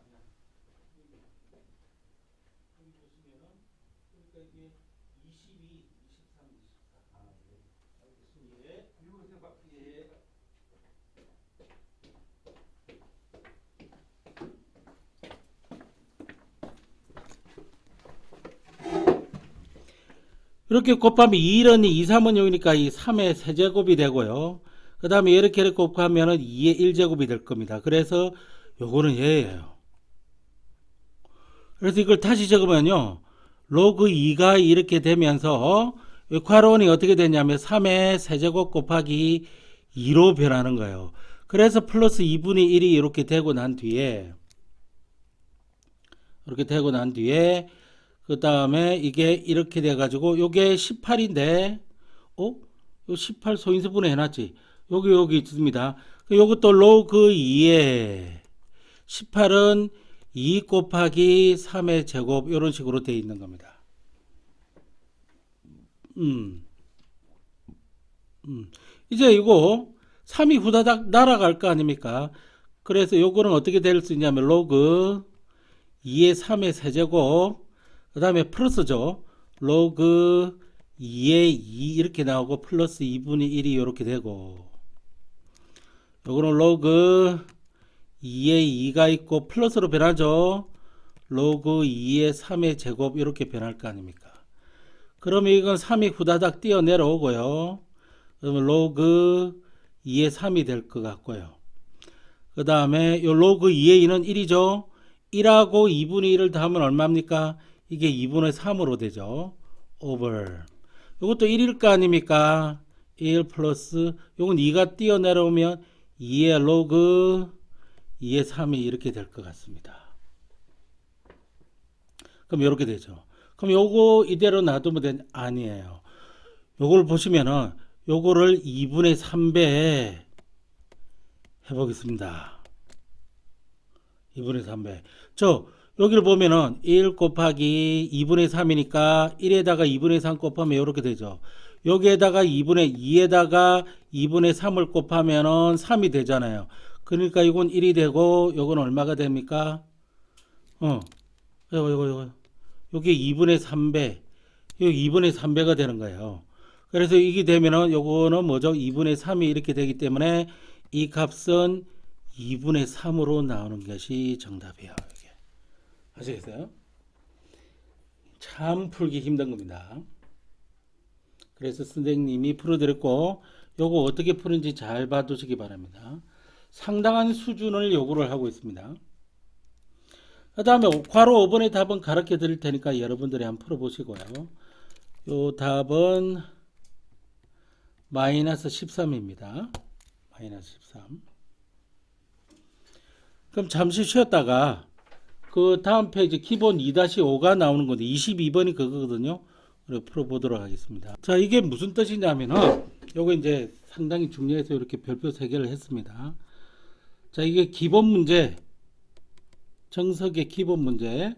여기 보시면은 그러니까 이게 22, 23, 24. 아, 네. 알겠습니다. 예. 이거에서 막 예. 이렇게 곱하면 2는 2, 3은 0이니까 이 3의 세제곱이 되고요. 그 다음에 이렇게 곱하면 2의 1제곱이 될 겁니다. 그래서 요거는 얘예요. 그래서 이걸 다시 적으면요. 로그 2가 이렇게 되면서 괄호원이 어떻게 되냐면 3의 세제곱 곱하기 2로 변하는 거예요. 그래서 플러스 2분의 1이 이렇게 되고 난 뒤에 그 다음에 이게 이렇게 돼가지고 요게 18인데 요 18 소인수분해 해놨지. 여기 있습니다. 요것도 로그 2에 18은 2 곱하기 3의 제곱 이런 식으로 되어 있는 겁니다. 이제 이거 3이 후다닥 날아갈 거 아닙니까? 그래서 요거는 어떻게 될 수 있냐면 로그 2의 3의 세제곱 그 다음에 플러스죠. 로그 2의 2 이렇게 나오고 플러스 2분의 1이 이렇게 되고 요거는 로그 2의 2가 있고 플러스로 변하죠. 로그 2의 3의 제곱 이렇게 변할 거 아닙니까? 그러면 이건 3이 후다닥 뛰어 내려오고요. 그러면 로그 2의 3이 될 것 같고요. 그 다음에 요 로그 2의 2는 1이죠. 1하고 2분의 1을 더하면 얼마입니까? 이게 2분의 3으로 되죠. over. 이것도 1일 거 아닙니까? 1 플러스 요건 2가 뛰어 내려오면 2의 로그 2의 3이 이렇게 될 것 같습니다. 그럼 이렇게 되죠. 그럼 요거 이대로 놔두면 아니에요. 요걸 보시면은 요거를 2분의 3배 해보겠습니다. 2분의 3배. 여기를 보면은 1 곱하기 2분의 3이니까 1에다가 2분의 3 곱하면 이렇게 되죠. 여기에다가 2분의 2에다가 2분의 3을 곱하면은 3이 되잖아요. 그러니까 이건 1이 되고 요건 얼마가 됩니까? 요거. 여기 2분의 3배. 여기 2분의 3배가 되는 거예요. 그래서 이게 되면은 요거는 뭐죠? 2분의 3이 이렇게 되기 때문에 이 값은 2분의 3으로 나오는 것이 정답이에요. 이게. 아시겠어요? 참 풀기 힘든 겁니다. 그래서 선생님이 풀어드렸고 요거 어떻게 푸는지 잘 봐두시기 바랍니다. 상당한 수준을 요구를 하고 있습니다. 그 다음에 괄호 5번의 답은 가르쳐 드릴 테니까 여러분들이 한번 풀어보시고요. 요 답은 마이너스 13입니다. 마이너스 13. 그럼 잠시 쉬었다가 그 다음 페이지 기본 2-5가 나오는 건데 22번이 그거거든요. 풀어보도록 하겠습니다. 자, 이게 무슨 뜻이냐면은 요거 이제 상당히 중요해서 이렇게 별표 3개를 했습니다. 자, 이게 기본 문제, 정석의 기본 문제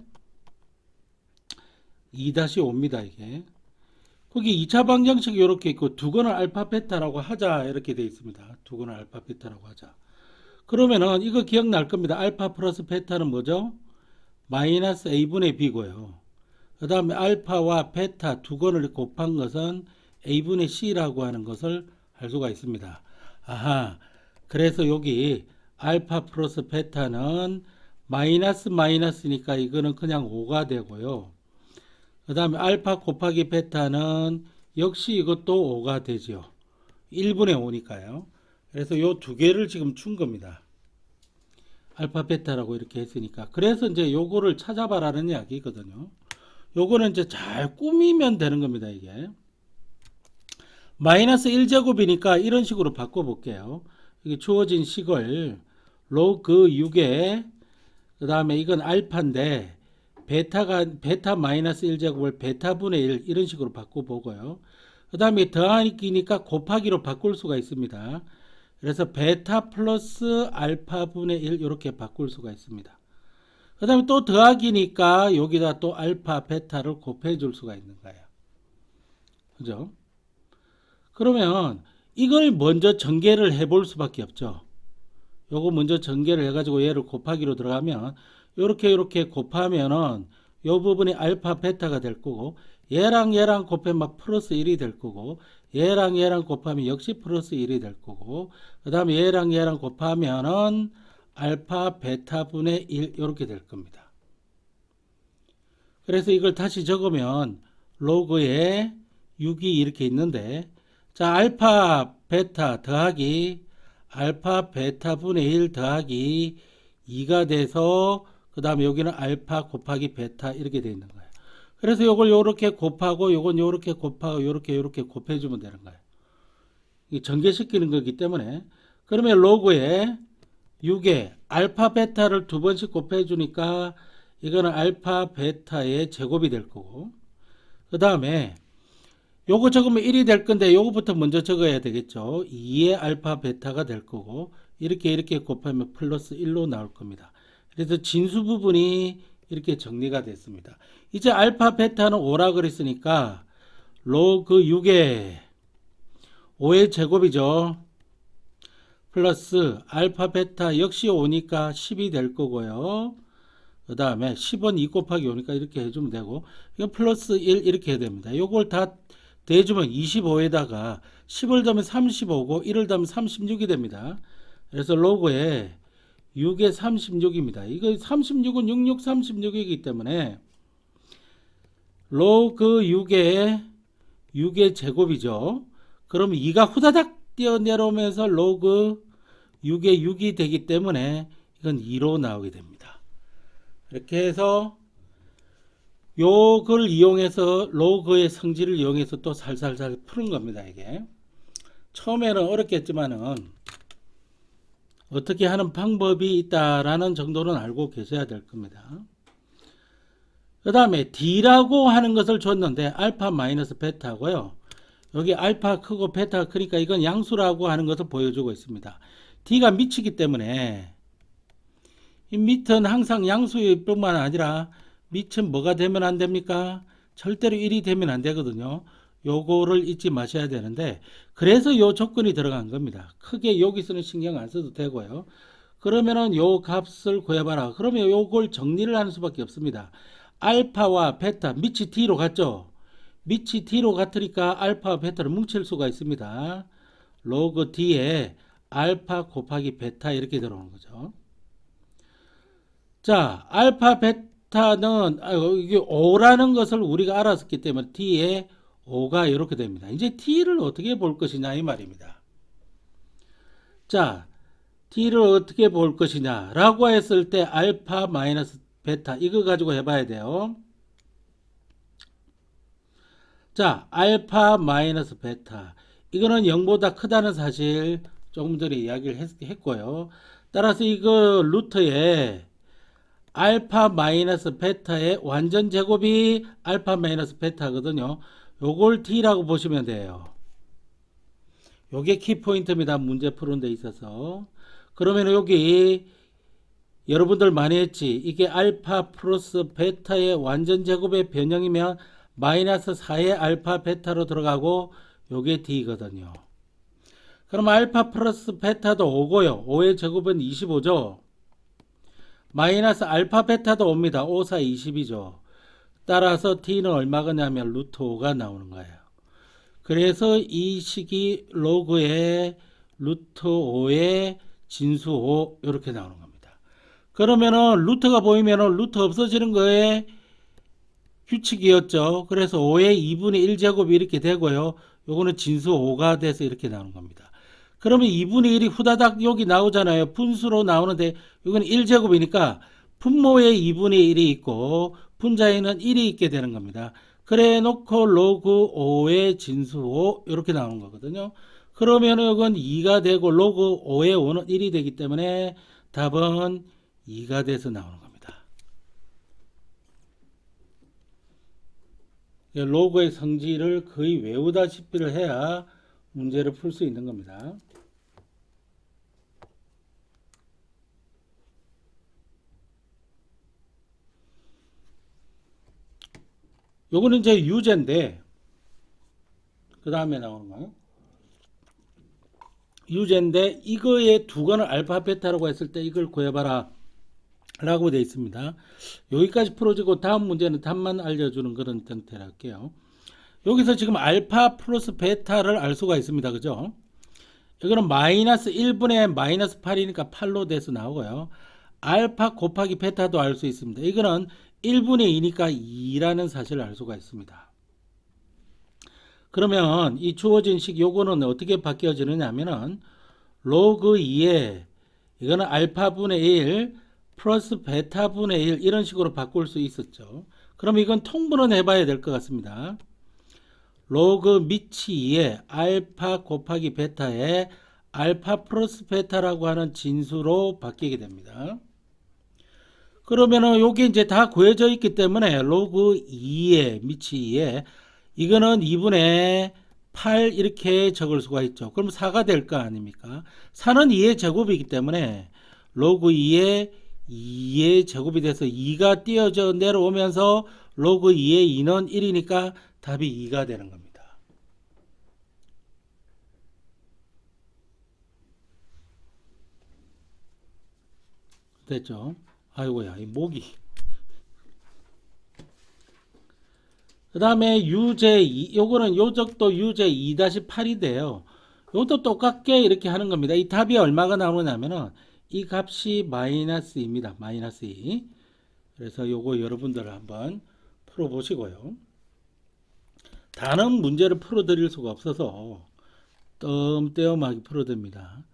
2-5입니다. 이게 거기 2차 방정식이 이렇게 있고 두거는 알파 베타라고 하자 이렇게 되어 있습니다. 두거는 알파 베타라고 하자. 그러면은 이거 기억날 겁니다. 알파 플러스 베타는 뭐죠? 마이너스 a분의 b고요. 그 다음에 알파와 베타 두 건을 곱한 것은 a분의 c라고 하는 것을 알 수가 있습니다. 아하, 그래서 여기 알파 플러스 베타는 마이너스 마이너스니까 이거는 그냥 5가 되고요. 그 다음에 알파 곱하기 베타는 역시 이것도 5가 되죠. 1분의 5니까요. 그래서 요 두 개를 지금 준 겁니다. 알파 베타라고 이렇게 했으니까. 그래서 이제 요거를 찾아봐라는 이야기거든요. 요거는 이제 잘 꾸미면 되는 겁니다. 이게 마이너스 1제곱이니까 이런 식으로 바꿔볼게요. 이게 주어진 식을 로그 6에 그 다음에 이건 알파인데 베타 마이너스 1제곱을 베타분의 1 이런 식으로 바꿔보고요. 그 다음에 더하기니까 곱하기로 바꿀 수가 있습니다. 그래서 베타 플러스 알파분의 1 이렇게 바꿀 수가 있습니다. 그 다음에 또 더하기니까 여기다 또 알파 베타를 곱해 줄 수가 있는 거예요. 그죠? 그러면 이걸 먼저 전개를 해 볼 수밖에 없죠. 요거 먼저 전개를 해 가지고 얘를 곱하기로 들어가면 요렇게 곱하면은 요 부분이 알파 베타가 될 거고 얘랑 곱하면 플러스 1이 될 거고 얘랑 곱하면 역시 플러스 1이 될 거고 그 다음에 얘랑 곱하면은 알파 베타분의 1 이렇게 될 겁니다. 그래서 이걸 다시 적으면 로그에 6이 이렇게 있는데 자 알파 베타 더하기 알파 베타분의 1 더하기 2가 돼서 그 다음에 여기는 알파 곱하기 베타 이렇게 되어 있는 거예요. 그래서 요걸 요렇게 곱하고 요건 요렇게 곱하고 요렇게 곱해주면 되는 거예요. 이 전개시키는 거기 때문에 그러면 로그에 6에 알파 베타를 두 번씩 곱해주니까 이거는 알파 베타의 제곱이 될 거고 그 다음에 요거 적으면 1이 될 건데 요거부터 먼저 적어야 되겠죠. 2의 알파 베타가 될 거고 이렇게 곱하면 플러스 1로 나올 겁니다. 그래서 진수 부분이 이렇게 정리가 됐습니다. 이제 알파 베타는 5라 그랬으니까 로그 6에 5의 제곱이죠. 플러스 알파 베타 역시 5니까 10이 될 거고요. 그 다음에 10은 2 곱하기 5니까 이렇게 해주면 되고 이건 플러스 1 이렇게 해야 됩니다. 요걸 다 대주면 25에다가 10을 더하면 35고 1을 더하면 36이 됩니다. 그래서 로그에 6에 36입니다. 이거 36은 66, 36이기 때문에 로그 6의 제곱이죠. 그럼 2가 후다닥 뛰어내려오면서 로그 6의 6이 되기 때문에 이건 2로 나오게 됩니다. 이렇게 해서 요걸 이용해서 로그의 성질을 이용해서 또 살살살 푸는 겁니다. 이게 처음에는 어렵겠지만은 어떻게 하는 방법이 있다라는 정도는 알고 계셔야 될 겁니다. 그 다음에 D라고 하는 것을 줬는데 알파 마이너스 베타고요. 여기 알파 크고 베타가 크니까 이건 양수라고 하는 것을 보여주고 있습니다. D가 미치기 때문에 이 밑은 항상 양수일 뿐만 아니라 밑은 뭐가 되면 안 됩니까? 절대로 1이 되면 안 되거든요. 요거를 잊지 마셔야 되는데 그래서 요 조건이 들어간 겁니다. 크게 여기서는 신경 안 써도 되고요. 그러면은 요 값을 구해봐라. 그러면 요걸 정리를 하는 수밖에 없습니다. 알파와 베타 밑이 D로 갔죠. 밑이 D로 같으니까 알파와 베타를 뭉칠 수가 있습니다. 로그 D에 알파 곱하기 베타 이렇게 들어오는 거죠. 자, 알파 베타는 이게 5라는 것을 우리가 알았기 때문에 t에 5가 이렇게 됩니다. 이제 t를 어떻게 볼 것이냐 이 말입니다. 자, t를 어떻게 볼 것이냐 라고 했을 때 알파 마이너스 베타 이거 가지고 해봐야 돼요. 자, 알파 마이너스 베타 이거는 0보다 크다는 사실 조금 전에 이야기를 했고요. 따라서 이거 루트에 알파 마이너스 베타의 완전 제곱이 알파 마이너스 베타거든요. 요걸 t라고 보시면 돼요. 요게 키포인트입니다. 문제 푸는 데 있어서. 그러면 여기 여러분들 많이 했지. 이게 알파 플러스 베타의 완전 제곱의 변형이면 마이너스 4의 알파 베타로 들어가고 요게 t거든요. 그럼 알파 플러스 베타도 5고요. 5의 제곱은 25죠. 마이너스 알파 베타도 옵니다. 5, 4, 20이죠. 따라서 t는 얼마가냐면 루트 5가 나오는 거예요. 그래서 이 식이 로그의 루트 5의 진수 5 이렇게 나오는 겁니다. 그러면은 루트가 보이면은 루트 없어지는 거에 규칙이었죠. 그래서 5의 2분의 1제곱이 이렇게 되고요. 요거는 진수 5가 돼서 이렇게 나오는 겁니다. 그러면 2분의 1이 후다닥 여기 나오잖아요. 분수로 나오는데 이건 1제곱이니까 분모에 2분의 1이 있고 분자에는 1이 있게 되는 겁니다. 그래 놓고 로그 5의 진수 5 이렇게 나오는 거거든요. 그러면 이건 2가 되고 로그 5의 5는 1이 되기 때문에 답은 2가 돼서 나오는 겁니다. 로그의 성질을 거의 외우다시피를 해야 문제를 풀 수 있는 겁니다. 요거는 이제 유제인데 그 다음에 나오는 거예요. 유제인데 이거의 두 건을 알파 베타라고 했을 때 이걸 구해봐라 라고 되어 있습니다. 여기까지 풀어지고 다음 문제는 답만 알려주는 그런 형태로 할게요. 여기서 지금 알파 플러스 베타를 알 수가 있습니다. 그죠? 이거는 마이너스 1분의 마이너스 8이니까 8로 돼서 나오고요. 알파 곱하기 베타도 알 수 있습니다. 이거는 1분의 2니까 2라는 사실을 알 수가 있습니다. 그러면 이 주어진 식 요거는 어떻게 바뀌어지느냐 하면은 로그 2에 이거는 알파분의 1 플러스 베타분의 1 이런 식으로 바꿀 수 있었죠. 그럼 이건 통분은 해봐야 될 것 같습니다. 로그 미치 2에 알파 곱하기 베타에 알파 플러스 베타라고 하는 진수로 바뀌게 됩니다. 그러면은 요게 이제 다 구해져 있기 때문에 로그 2에 미치 2에 이거는 2분의 8 이렇게 적을 수가 있죠. 그럼 4가 될 거 아닙니까? 4는 2의 제곱이기 때문에 로그 2의 제곱이 돼서 2가 띄어져 내려오면서 로그 2의 2는 1이니까 답이 2가 되는 겁니다. 됐죠? 아이고야, 이 목이. 그 다음에 유제 2, 요거는 요적도 유제 2-8인데요. 요것도 똑같게 이렇게 하는 겁니다. 이 답이 얼마가 나오냐면은 이 값이 마이너스입니다. 마이너스 2. 그래서 요거 여러분들 한번 풀어 보시고요. 다른 문제를 풀어 드릴 수가 없어서 뜸띄엄하게 풀어 드립니다.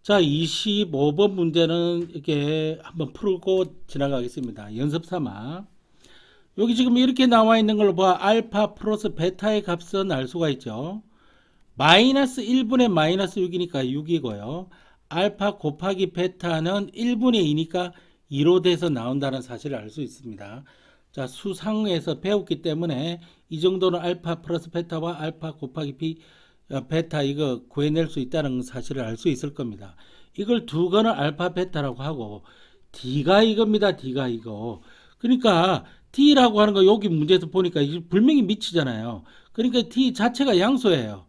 자, 25번 문제는 이렇게 한번 풀고 지나가겠습니다. 연습 삼아. 여기 지금 이렇게 나와 있는 걸로 봐. 알파 플러스 베타의 값은 알 수가 있죠. 마이너스 1분의 마이너스 6이니까 6이고요. 알파 곱하기 베타는 1분의 2니까 2로 돼서 나온다는 사실을 알 수 있습니다. 자, 수상에서 배웠기 때문에 이 정도는 알파 플러스 베타와 알파 곱하기 베타 이거 구해낼 수 있다는 사실을 알 수 있을 겁니다. 이걸 두 건을 알파 베타라고 하고 D가 이겁니다. D가 이거. 그러니까 T라고 하는 거 여기 문제에서 보니까 분명히 미치잖아요. 그러니까 T 자체가 양수예요.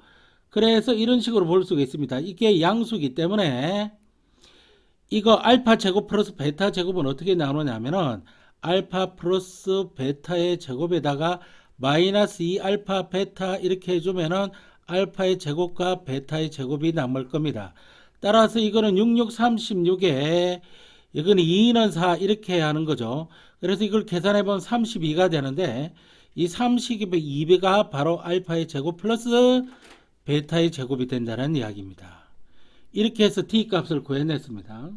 그래서 이런 식으로 볼 수가 있습니다. 이게 양수기 때문에 이거 알파 제곱 플러스 베타 제곱은 어떻게 나오느냐면은 알파 플러스 베타의 제곱에다가 마이너스 2 알파 베타 이렇게 해주면은 알파의 제곱과 베타의 제곱이 남을 겁니다. 따라서 이거는 6636에 이거는 2는 4 이렇게 하는 거죠. 그래서 이걸 계산해 보면 32가 되는데 이 32배가 바로 알파의 제곱 플러스 베타의 제곱이 된다는 이야기입니다. 이렇게 해서 t 값을 구해냈습니다.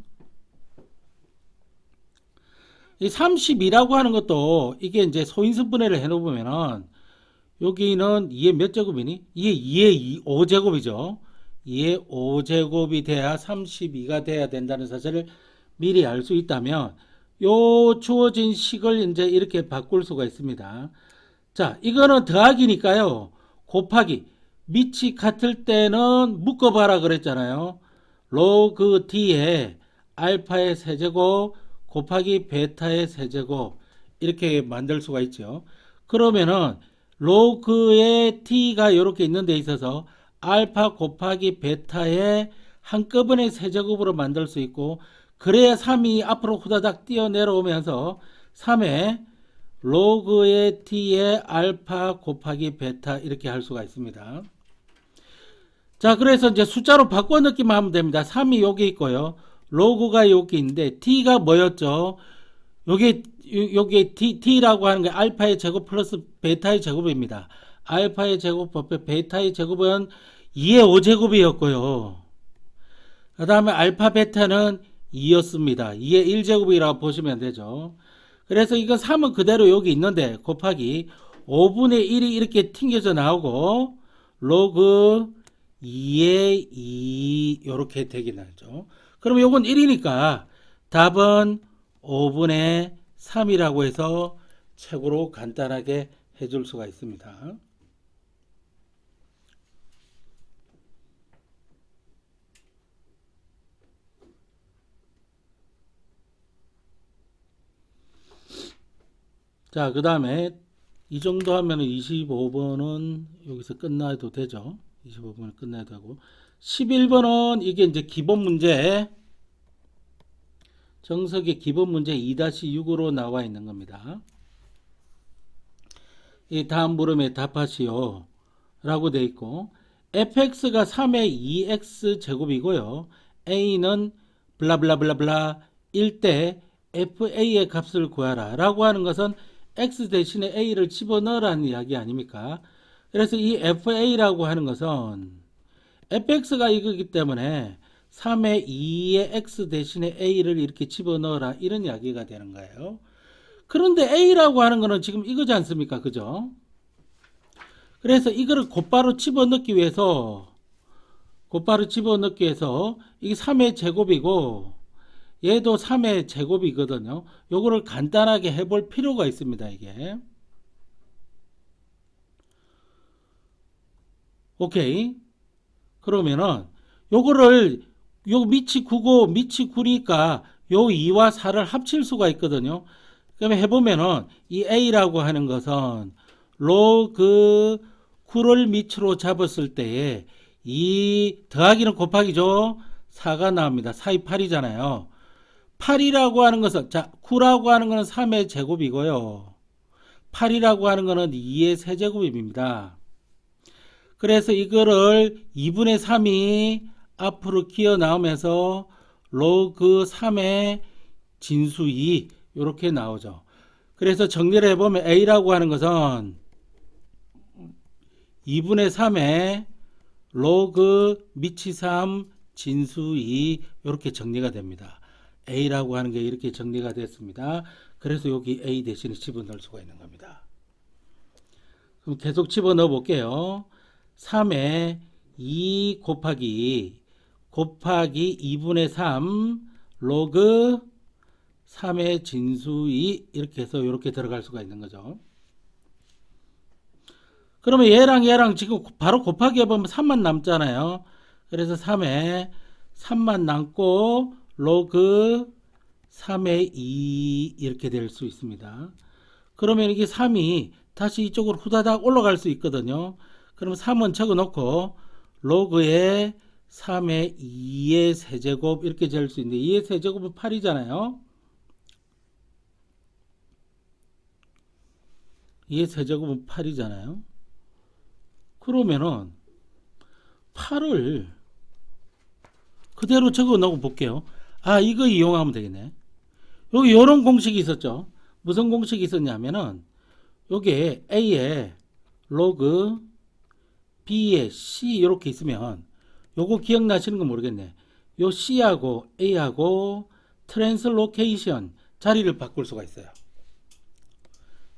이 32라고 하는 것도 이게 이제 소인수분해를 해놓으면은 여기는 2의 몇 제곱이니? 2의 5제곱이죠. 2의 5제곱이 돼야 32가 돼야 된다는 사실을 미리 알 수 있다면 요 주어진 식을 이제 이렇게 바꿀 수가 있습니다. 자, 이거는 더하기니까요. 곱하기. 밑이 같을 때는 묶어봐라 그랬잖아요. 로그 t에 알파의 세제곱 곱하기 베타의 세제곱 이렇게 만들 수가 있죠. 그러면은 로그의 t가 이렇게 있는 데 있어서 알파 곱하기 베타의 한꺼번에 세제곱으로 만들 수 있고 그래야 3이 앞으로 후다닥 뛰어 내려오면서 3의 로그의 t의 알파 곱하기 베타 이렇게 할 수가 있습니다. 자, 그래서 이제 숫자로 바꿔 넣기만 하면 됩니다. 3이 여기 있고요. 로그가 여기 있는데 t가 뭐였죠? 요게 t라고 하는 게 알파의 제곱 플러스 베타의 제곱입니다. 알파의 제곱 베타의 제곱은 2의 5제곱이었고요. 그 다음에 알파 베타는 2였습니다. 2의 1제곱이라고 보시면 되죠. 그래서 이거 3은 그대로 여기 있는데 곱하기 5분의 1이 이렇게 튕겨져 나오고 로그 2의 2 이렇게 되게 나죠. 그럼 요건 1이니까 답은 5분의 3이라고 해서 책으로 간단하게 해줄 수가 있습니다. 자, 그 다음에 이 정도 하면 25번은 여기서 끝나도 되죠. 25번은 끝나야 되고 11번은 이게 이제 기본 문제 정석의 기본 문제 2-6으로 나와 있는 겁니다. 이 다음 물음에 답하시오 라고 되어 있고 fx가 3의 2x 제곱이고요. a는 블라블라블라블라 1대 fa의 값을 구하라 라고 하는 것은 x 대신에 a를 집어넣으라는 이야기 아닙니까? 그래서 이 fa라고 하는 것은 fx가 이거기 때문에 3의 2의 x 대신에 a를 이렇게 집어넣어라 이런 이야기가 되는 거예요. 그런데 a라고 하는 거는 지금 이거지 않습니까? 그죠? 그래서 이거를 곧바로 집어넣기 위해서 이게 3의 제곱이고 얘도 3의 제곱이거든요. 요거를 간단하게 해볼 필요가 있습니다. 이게 오케이. 그러면은 요거를 요 밑이 9고 밑이 9니까 요 2와 4를 합칠 수가 있거든요. 그러면 해보면은 이 a라고 하는 것은 로그 9를 밑으로 잡았을 때에 이 더하기는 곱하기죠. 4가 나옵니다. 4이 8이잖아요. 8이라고 하는 것은 자 9라고 하는 것은 3의 제곱이고요. 8이라고 하는 것은 2의 세제곱입니다. 그래서 이거를 2분의 3이 앞으로 기어 나오면서 로그 3의 진수 2 이렇게 나오죠. 그래서 정리를 해보면 a라고 하는 것은 2분의 3의 로그 밑이 3 진수 2 이렇게 정리가 됩니다. a라고 하는 게 이렇게 정리가 됐습니다. 그래서 여기 a 대신에 집어넣을 수가 있는 겁니다. 그럼 계속 집어넣어 볼게요. 3에 2 곱하기 2분의 3 로그 3의 진수 2 이렇게 해서 이렇게 들어갈 수가 있는 거죠. 그러면 얘랑 지금 바로 곱하기 해보면 3만 남잖아요. 그래서 3에 3만 남고 로그 3의 2 이렇게 될 수 있습니다. 그러면 이게 3이 다시 이쪽으로 후다닥 올라갈 수 있거든요. 그럼 3은 적어놓고 로그에 3의 2의 세제곱 이렇게 될 수 있는데 2의 세제곱은 8이잖아요. 2의 세제곱은 8이잖아요. 그러면은 8을 그대로 적어 놓고 볼게요. 아, 이거 이용하면 되겠네. 여기 요런 공식이 있었죠. 무슨 공식이 있었냐면은 요게 A에 로그 B에 C 이렇게 있으면 요거 기억나시는 거 모르겠네. 요 C하고 A하고 트랜스로케이션 자리를 바꿀 수가 있어요.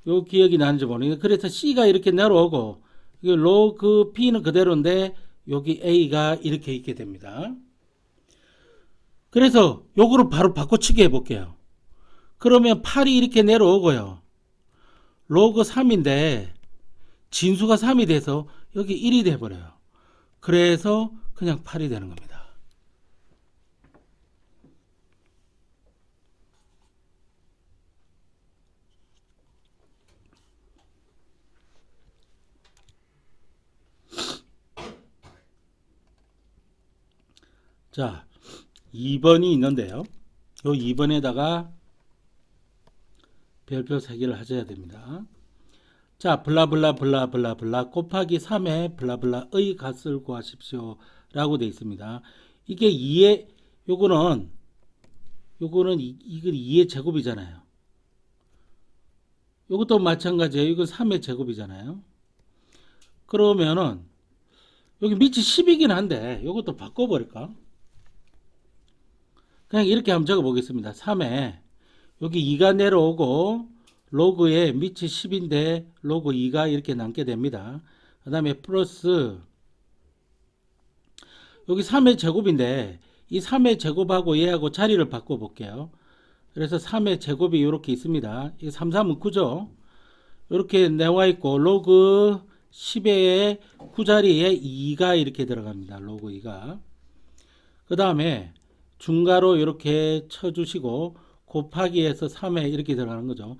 요 기억이 나는지 모르겠는데 그래서 C가 이렇게 내려오고 로그 B는 그대로인데 여기 A가 이렇게 있게 됩니다. 그래서 요거를 바로 바꿔치기 해볼게요. 그러면 8이 이렇게 내려오고요. 로그 3인데 진수가 3이 돼서 여기 1이 돼버려요. 그래서 그냥 8이 되는 겁니다. 자, 2번이 있는데요. 요 2번에다가 별표 3개를 하셔야 됩니다. 자, 블라블라 블라블라 블라 곱하기 3의 블라블라의 값을 구하십시오 라고 되어 있습니다. 이게 2의 요거는 이건 2의 제곱이잖아요. 요것도 마찬가지예요. 이건 3의 제곱이잖아요. 그러면은 여기 밑이 10이긴 한데 요것도 바꿔버릴까? 그냥 이렇게 한번 적어 보겠습니다. 3에 여기 2가 내려오고 로그에 밑이 10인데 로그 2가 이렇게 남게 됩니다. 그 다음에 플러스 여기 3의 제곱인데 이 3의 제곱하고 얘하고 자리를 바꿔 볼게요. 그래서 3의 제곱이 이렇게 있습니다. 이 3, 3은 9죠. 이렇게 나와 있고 로그 10의 9자리에 2가 이렇게 들어갑니다. 로그 2가. 그 다음에 중괄호 이렇게 쳐주시고 곱하기 해서 3에 이렇게 들어가는 거죠.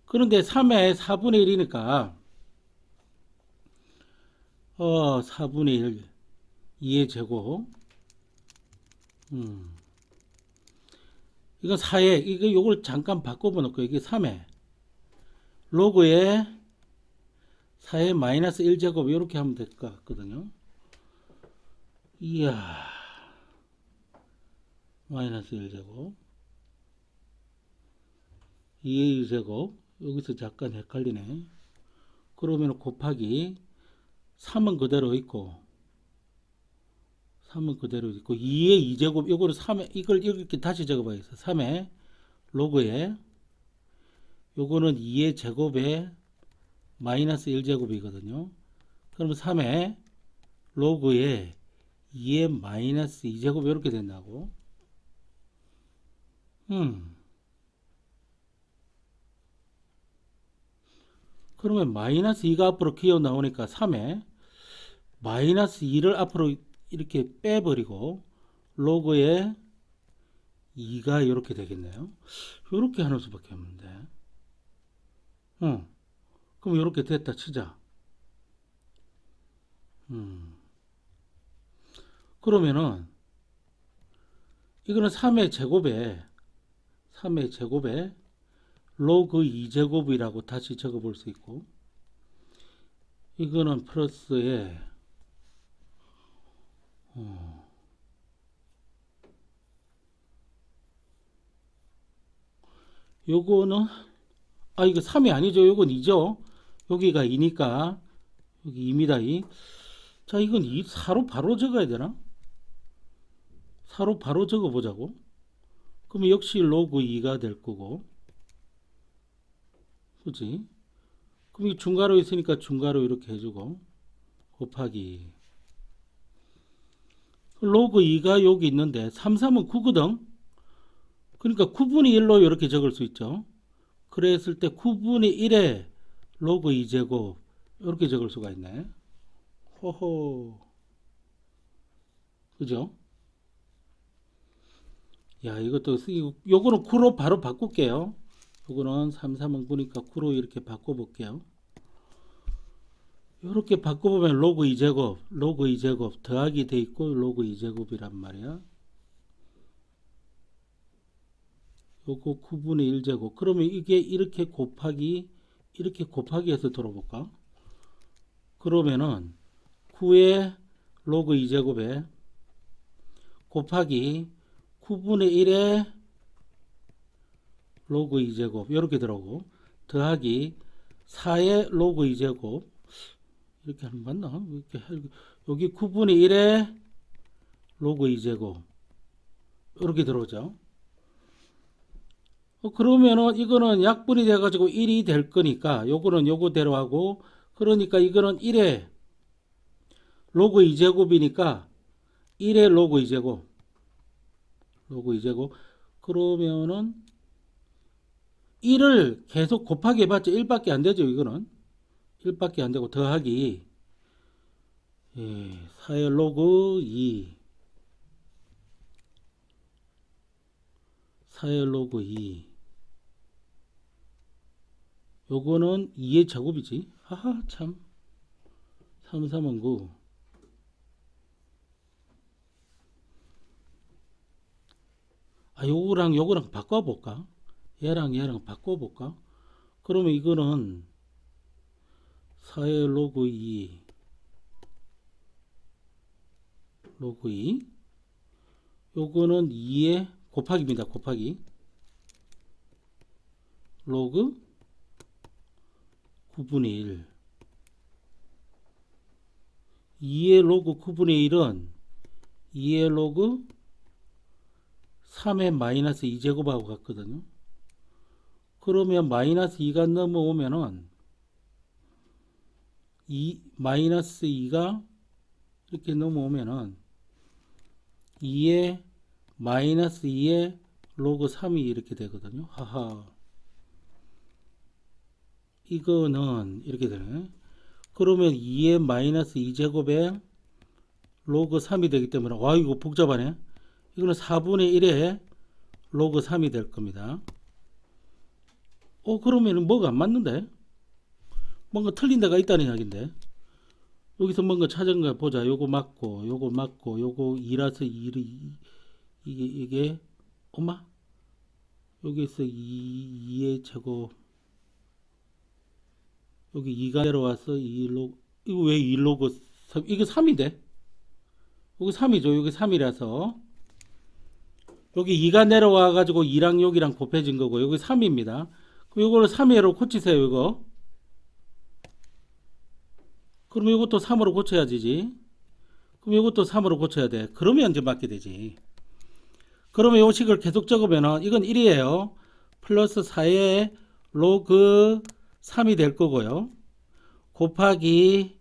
그런데 3에 4분의 1이니까 4분의 1 2의 제곱 이건 4에 이거 요걸 잠깐 바꿔보 놓고 이게 3에 로그에 4에 마이너스 1제곱 이렇게 하면 될 것 같거든요. 이야 마이너스 1제곱 2의 1제곱 여기서 잠깐 헷갈리네. 그러면 곱하기 3은 그대로 있고 2의 2제곱 이거를 3에 이걸 이렇게 다시 적어봐야겠어. 3에 로그에 요거는 2의 제곱에 마이너스 1제곱이거든요. 그러면 3에 로그에 2의 마이너스 2제곱 이렇게 된다고. 그러면 마이너스 2가 앞으로 기어 나오니까 3에 마이너스 2를 앞으로 이렇게 빼버리고 로그에 2가 이렇게 되겠네요. 이렇게 하는 수밖에 없는데. 그럼 이렇게 됐다 치자. 그러면은 이거는 3의 제곱에 로그 2제곱이라고 다시 적어 볼 수 있고 이거는 플러스에 요거는 이거 3이 아니죠. 요건 2죠. 여기가 2니까 여기 2입니다. 2. 자, 이건 4로 바로 적어야 되나? 4로 바로 적어 보자고. 그럼 역시 로그 2가 될 거고. 그지? 그럼 이 중괄호 있으니까 중괄호 이렇게 해주고 곱하기 로그 2가 여기 있는데 3, 3은 9거든. 그러니까 9분의 1로 이렇게 적을 수 있죠. 그랬을 때 9분의 1에 로그 2제곱 이렇게 적을 수가 있네. 호호. 그죠? 야, 이것도 요거는 9로 바로 바꿀게요. 요거는 3, 3은 9니까 9로 이렇게 바꿔볼게요. 이렇게 바꿔보면 로그 2제곱 더하기 돼 있고 로그 2제곱이란 말이야. 요거 9분의 1제곱. 그러면 이게 이렇게 곱하기 해서 들어볼까? 그러면은 9의 로그 2제곱에 곱하기 9분의 1의 로그 2제곱 이렇게 들어오고 더하기 4의 로그 2제곱 이렇게 하면 맞나? 여기 9분의 1의 로그 2제곱 이렇게 들어오죠. 그러면은 이거는 약분이 돼 가지고 1이 될 거니까 요거는 요거대로 하고 그러니까 이거는 1의 로그 2제곱이니까 1의 로그 2제곱 로그 2제곱 그러면은 1을 계속 곱하기 해봤자 1밖에 안 되죠. 이거는 1밖에 안 되고 더하기 4의 로그 2 4의 로그 2 요거는 2의 제곱이지. 하하 참 3, 3은 9 요거랑 요거랑 바꿔볼까? 얘랑 얘랑 바꿔볼까? 그러면 이거는 4의 로그 2 로그 2 요거는 2의 곱하기입니다. 곱하기 로그 9분의 1 2의 로그 9분의 1은 2의 로그 3의 마이너스 2제곱하고 같거든요. 그러면 마이너스 2가 넘어오면은 마이너스 2가 이렇게 넘어오면은 2의 마이너스 2의 로그 3이 이렇게 되거든요. 하하. 이거는 이렇게 되네. 그러면 2의 마이너스 2제곱에 로그 3이 되기 때문에 와 이거 복잡하네. 이거는 4분의 1의 로그 3이 될 겁니다. 그러면 뭐가 안 맞는데? 뭔가 틀린 데가 있다는 이야기인데. 여기서 뭔가 찾은 거 보자. 요거 맞고 요거 맞고 요거 2라서 2, 이게 엄마? 여기서 2의 제곱 여기 2가 내려와서 2로그 이거 왜 2로그 3, 이거 3인데? 여기 3이죠. 여기 3이라서 여기 2가 내려와 가지고 2랑 여기랑 곱해진 거고 여기 3입니다. 그럼 이거를 3회로 고치세요. 이거 그러면 이것도 3으로 고쳐야 되지. 그럼 이것도 3으로 고쳐야 돼. 그러면 이제 맞게 되지. 그러면 이 식을 계속 적으면은 이건 1이에요. 플러스 4의 로그 3이 될 거고요. 곱하기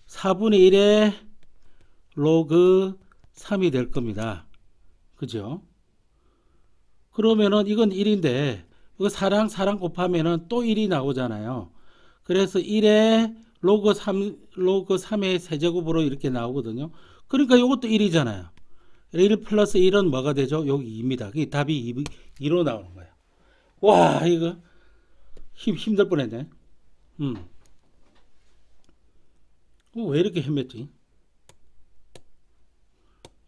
4분의 1의 로그 3이 될 겁니다. 그죠? 그러면은 이건 1인데 이거 4랑 곱하면은 또 1이 나오잖아요. 그래서 1의 로그 3의 세제곱으로 이렇게 나오거든요. 그러니까 이것도 1이잖아요. 1 플러스 1은 뭐가 되죠? 여기 2입니다. 그게 답이 2로 나오는 거예요. 와, 이거 힘들 뻔했네. 왜 이렇게 헤맸지?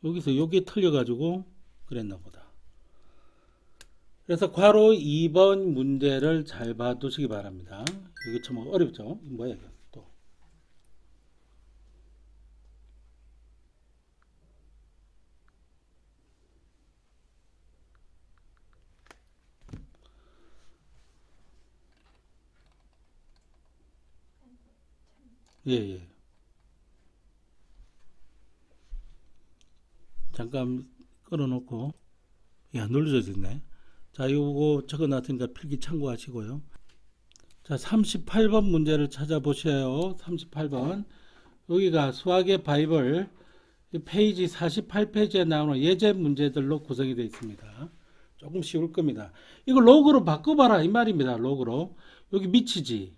여기서 여기 틀려가지고 그랬나 보다. 그래서 괄호 2번 문제를 잘 봐두시기 바랍니다. 이게 참 어렵죠? 뭐야 이거 또. 예. 잠깐 끌어놓고 야 눌러져 있네. 자 요거 적어놨으니까 필기 참고하시고요. 자 38번 문제를 찾아보세요. 38번 여기가 수학의 바이블 페이지 48페이지에 나오는 예제 문제들로 구성이 되어 있습니다. 조금 쉬울 겁니다. 이거 로그로 바꿔봐라 이 말입니다. 로그로 여기 밑이지.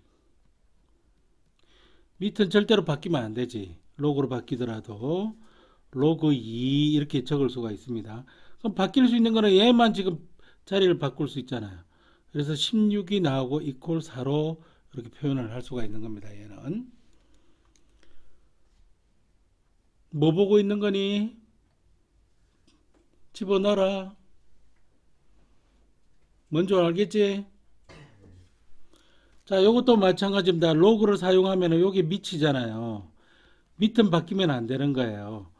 밑은 절대로 바뀌면 안 되지. 로그로 바뀌더라도 로그 2 이렇게 적을 수가 있습니다. 그럼 바뀔 수 있는 거는 얘만 지금 자리를 바꿀 수 있잖아요. 그래서 16이 나오고 이퀄 4로 이렇게 표현을 할 수가 있는 겁니다. 얘는 뭐 보고 있는 거니? 집어넣어라. 뭔지 알겠지? 자, 요것도 마찬가지입니다. 로그를 사용하면 여기 밑이잖아요. 밑은 바뀌면 안 되는 거예요.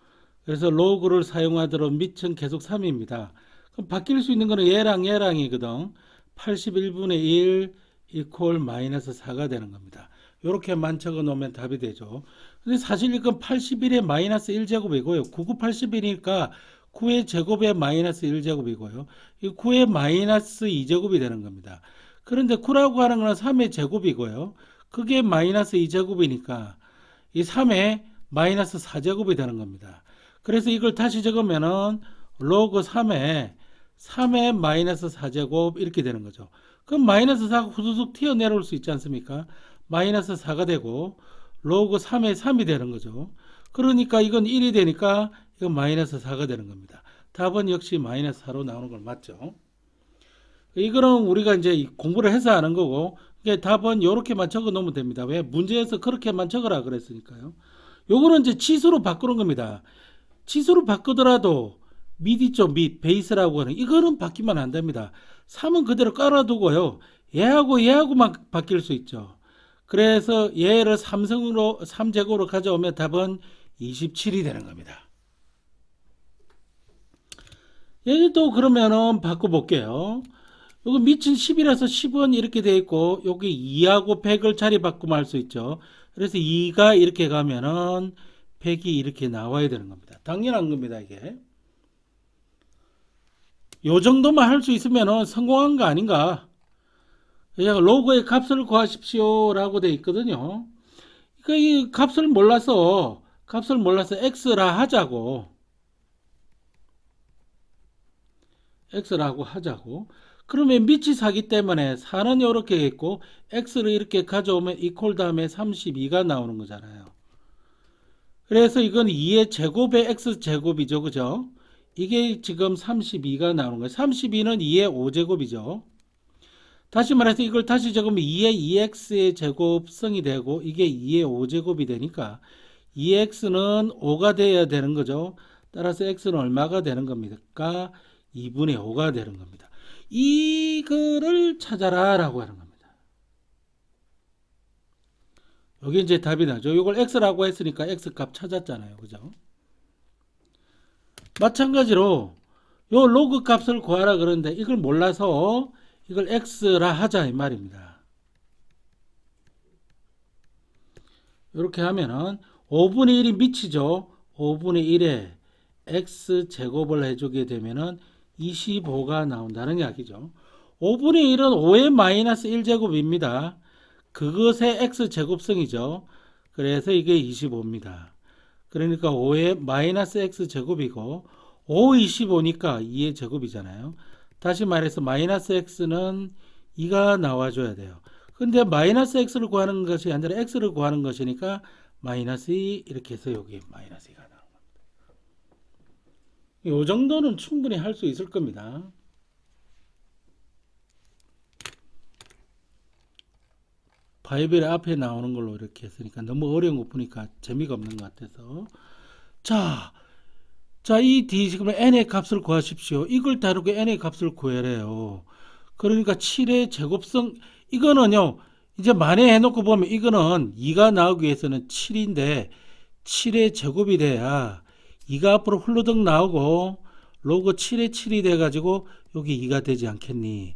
그래서 로그를 사용하도록 밑은 계속 3입니다. 그럼 바뀔 수 있는 거는 얘랑 얘랑이거든. 81분의 1 이퀄 마이너스 4가 되는 겁니다. 이렇게만 적어 놓으면 답이 되죠. 근데 사실 이건 81의 마이너스 1제곱이고요. 99, 81이니까 9의 제곱의 마이너스 1제곱이고요. 이 9의 마이너스 2제곱이 되는 겁니다. 그런데 9라고 하는 거는 3의 제곱이고요. 그게 마이너스 2제곱이니까 이 3의 마이너스 4제곱이 되는 겁니다. 그래서 이걸 다시 적으면은 로그 3의 마이너스 4제곱 이렇게 되는 거죠. 그럼 마이너스 4가 후두둑 튀어내려올 수 있지 않습니까? 마이너스 4가 되고 로그 3의 3이 되는 거죠. 그러니까 이건 1이 되니까 이건 마이너스 4가 되는 겁니다. 답은 역시 마이너스 4로 나오는 걸 맞죠. 이거는 우리가 이제 공부를 해서 아는 거고 답은 이렇게만 적어 놓으면 됩니다. 왜? 문제에서 그렇게만 적으라 그랬으니까요. 요거는 이제 치수로 바꾸는 겁니다. 치수로 바꾸더라도 밑 있죠. 밑 베이스라고 하는 이거는 바뀌면 안 됩니다. 3은 그대로 깔아두고요. 얘하고만 바뀔 수 있죠. 그래서 얘를 3제곱으로 가져오면 답은 27이 되는 겁니다. 얘도 그러면은 바꿔볼게요. 여기 밑은 10이라서 10은 이렇게 되어 있고 여기 2하고 100을 자리 바꾸면 할 수 있죠. 그래서 2가 이렇게 가면은 100이 이렇게 나와야 되는 겁니다. 당연한 겁니다, 이게. 요 정도만 할 수 있으면 성공한 거 아닌가? 로그의 값을 구하십시오 라고 되어 있거든요. 그러니까 이 값을 몰라서 x라 하자고. 그러면 밑이 4기 때문에 4는 이렇게 있고 x를 이렇게 가져오면 이퀄 다음에 32가 나오는 거잖아요. 그래서 이건 2의 제곱의 x제곱이죠. 그죠? 이게 지금 32가 나오는 거예요. 32는 2의 5제곱이죠. 다시 말해서 이걸 다시 적으면 2의 2x의 제곱성이 되고 이게 2의 5제곱이 되니까 2x는 5가 돼야 되는 거죠. 따라서 x는 얼마가 되는 겁니까? 2분의 5가 되는 겁니다. 이거를 찾아라 라고 하는 겁니다. 여기 이제 답이 나죠. 이걸 x라고 했으니까 x 값 찾았잖아요. 그죠? 마찬가지로 요 로그 값을 구하라 그러는데 이걸 몰라서 이걸 x라 하자 이 말입니다. 이렇게 하면은 5분의 1이 미치죠. 5분의 1에 x제곱을 해주게 되면은 25가 나온다는 이야기죠. 5분의 1은 5의 마이너스 1제곱입니다. 그것의 x제곱성이죠. 그래서 이게 25입니다. 그러니까 5의 마이너스 x제곱이고 5, 25니까 2의 제곱이잖아요. 다시 말해서 마이너스 x는 2가 나와줘야 돼요. 근데 마이너스 x를 구하는 것이 아니라 x를 구하는 것이니까 마이너스 2 이렇게 해서 여기 마이너스 2가 나오는 겁니다. 이 정도는 충분히 할 수 있을 겁니다. 바이블 앞에 나오는 걸로 이렇게 했으니까 너무 어려운 거 보니까 재미가 없는 것 같아서 자, 이 d 지금 n의 값을 구하십시오. 이걸 다루고 n의 값을 구해래요. 그러니까 7의 제곱성 이거는요. 이제 만회해 놓고 보면 이거는 2가 나오기 위해서는 7인데 7의 제곱이 돼야 2가 앞으로 훌러덩 나오고 로그 7의 7이 돼 가지고 여기 2가 되지 않겠니?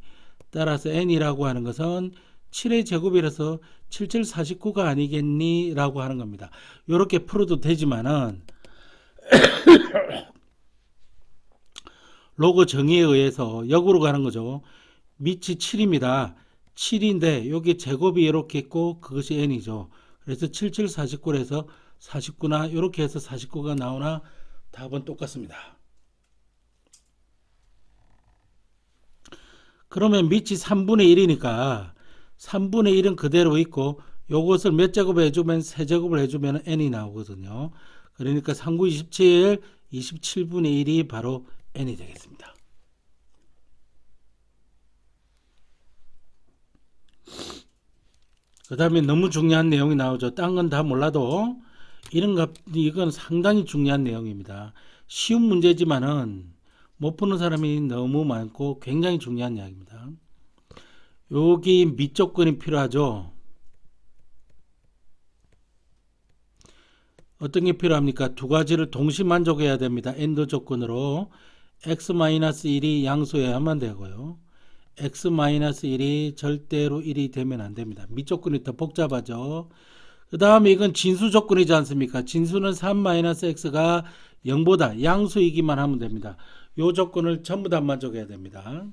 따라서 n이라고 하는 것은 7의 제곱이라서 7749가 아니겠니? 라고 하는 겁니다. 이렇게 풀어도 되지만은 로그 정의에 의해서 역으로 가는 거죠. 밑이 7입니다. 7인데 여기 제곱이 이렇게 있고 그것이 n이죠. 그래서 7749에서 49나 이렇게 해서 49가 나오나 답은 똑같습니다. 그러면 밑이 3분의 1이니까 3분의 1은 그대로 있고 요것을 몇 제곱을 해주면 세제곱을 해주면 n이 나오거든요. 그러니까 39, 27, 27분의 1이 바로 n이 되겠습니다. 그 다음에 너무 중요한 내용이 나오죠. 딴 건 다 몰라도 이건 상당히 중요한 내용입니다. 쉬운 문제지만은 못 푸는 사람이 너무 많고 굉장히 중요한 이야기입니다. 여기 밑조건이 필요하죠. 어떤 게 필요합니까? 두 가지를 동시 만족해야 됩니다. AND 조건으로 x-1이 양수여야만 되고요. x-1이 절대로 1이 되면 안 됩니다. 밑조건이 더 복잡하죠. 그 다음에 이건 진수 조건이지 않습니까? 진수는 3-x가 0보다 양수이기만 하면 됩니다. 요 조건을 전부 다 만족해야 됩니다.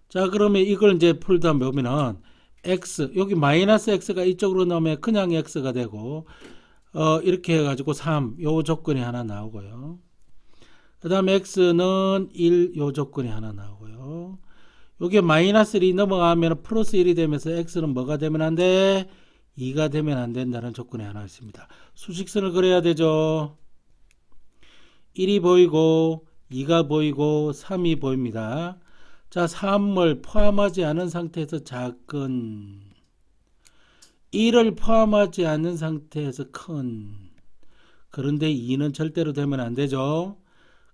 자, 그러면 이걸 이제 풀다 보면은 x, 여기 마이너스 x가 이쪽으로 나오면 그냥 x가 되고, 이렇게 해가지고 3, 요 조건이 하나 나오고요. 그 다음에 x는 1, 요 조건이 하나 나오고요. 요게 마이너스 1이 넘어가면 플러스 1이 되면서 x는 뭐가 되면 안 돼? 2가 되면 안 된다는 조건이 하나 있습니다. 수직선을 그려야 되죠. 1이 보이고 2가 보이고 3이 보입니다. 자, 3을 포함하지 않은 상태에서 작은, 1을 포함하지 않은 상태에서 큰, 그런데 2는 절대로 되면 안 되죠.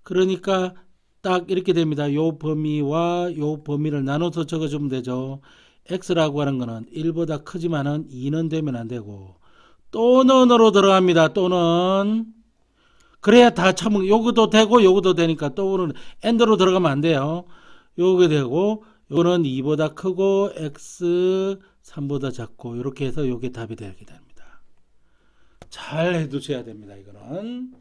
그러니까 딱 이렇게 됩니다. 요 범위와 요 범위를 나눠서 적어주면 되죠. x라고 하는 거는 1보다 크지만은 2는 되면 안 되고, 또는으로 들어갑니다. 또는. 그래야 다 처음 요것도 되고 요것도 되니까 또는 AND로 들어가면 안 돼요. 요게 되고 요거는 2보다 크고 x 3보다 작고 이렇게 해서 요게 답이 되게 됩니다. 잘 해두셔야 됩니다. 이거는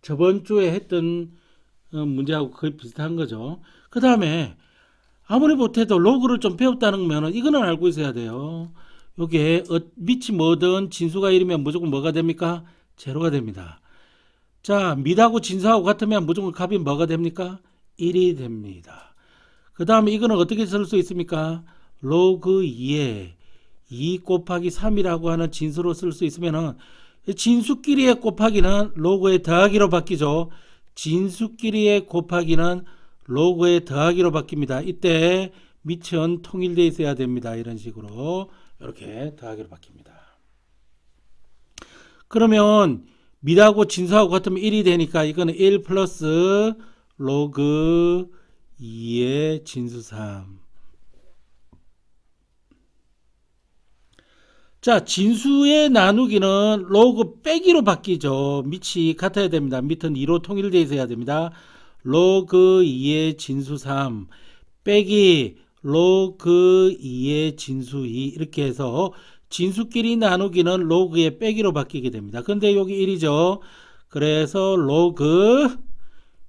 저번 주에 했던 문제하고 거의 비슷한 거죠. 그 다음에 아무리 못해도 로그를 좀 배웠다는 거면 이거는 알고 있어야 돼요. 요게 밑이 뭐든 진수가 1이면 무조건 뭐가 됩니까? 제로가 됩니다. 자, 밑하고 진수하고 같으면 무조건 값이 뭐가 됩니까? 1이 됩니다. 그 다음에 이거는 어떻게 쓸 수 있습니까? 로그 2에 2 곱하기 3이라고 하는 진수로 쓸 수 있으면은 진수끼리의 곱하기는 로그의 더하기로 바뀌죠. 진수끼리의 곱하기는 로그의 더하기로 바뀝니다. 이때 밑은 통일되어 있어야 됩니다. 이런 식으로 이렇게 더하기로 바뀝니다. 그러면 밑하고 진수하고 같으면 1이 되니까 이거는 1 플러스 로그 2의 진수 3. 자, 진수의 나누기는 로그 빼기로 바뀌죠. 밑이 같아야 됩니다. 밑은 2로 통일되어 있어야 됩니다. 로그 2의 진수 3 빼기 로그 2의 진수 2 이렇게 해서 진수끼리 나누기는 로그의 빼기로 바뀌게 됩니다. 근데 여기 1이죠. 그래서 로그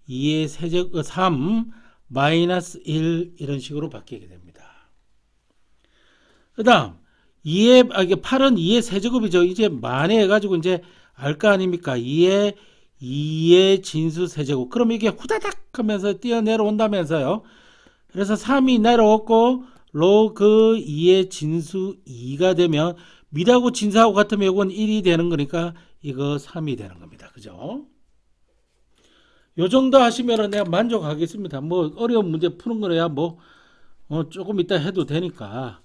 2의 세제곱 3 마이너스 1 이런 식으로 바뀌게 됩니다. 그 다음 8은 2의 세제곱이죠. 이제 만회해가지고 이제 알 거 아닙니까? 2의 진수 세제곱. 그럼 이게 후다닥 하면서 뛰어 내려온다면서요. 그래서 3이 내려왔고 로그 2의 진수 2가 되면 밑하고 진수하고 같으면 이건 1이 되는 거니까 이거 3이 되는 겁니다. 그죠? 요 정도 하시면 내가 만족하겠습니다. 뭐 어려운 문제 푸는 거야 뭐 조금 이따 해도 되니까.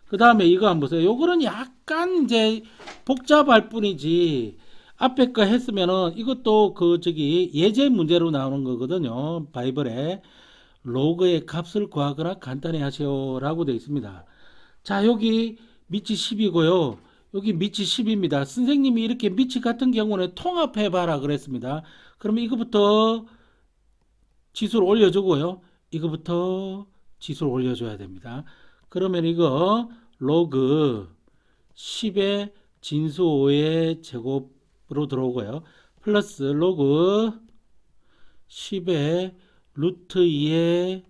그 다음에 이거 한번 보세요. 요거는 약간 이제 복잡할 뿐이지 앞에 거 했으면은 이것도 예제 문제로 나오는 거거든요. 바이블에 로그의 값을 구하거나 간단히 하시오라고 되어 있습니다. 자, 여기 밑이 10이고요. 여기 밑이 10입니다. 선생님이 이렇게 밑이 같은 경우는 통합해 봐라 그랬습니다. 그러면 이거부터 지수를 올려주고요. 이거부터 지수를 올려줘야 됩니다. 그러면 이거 로그 10의 진수 5의 제곱으로 들어오고요. 플러스 로그 10의 루트 2의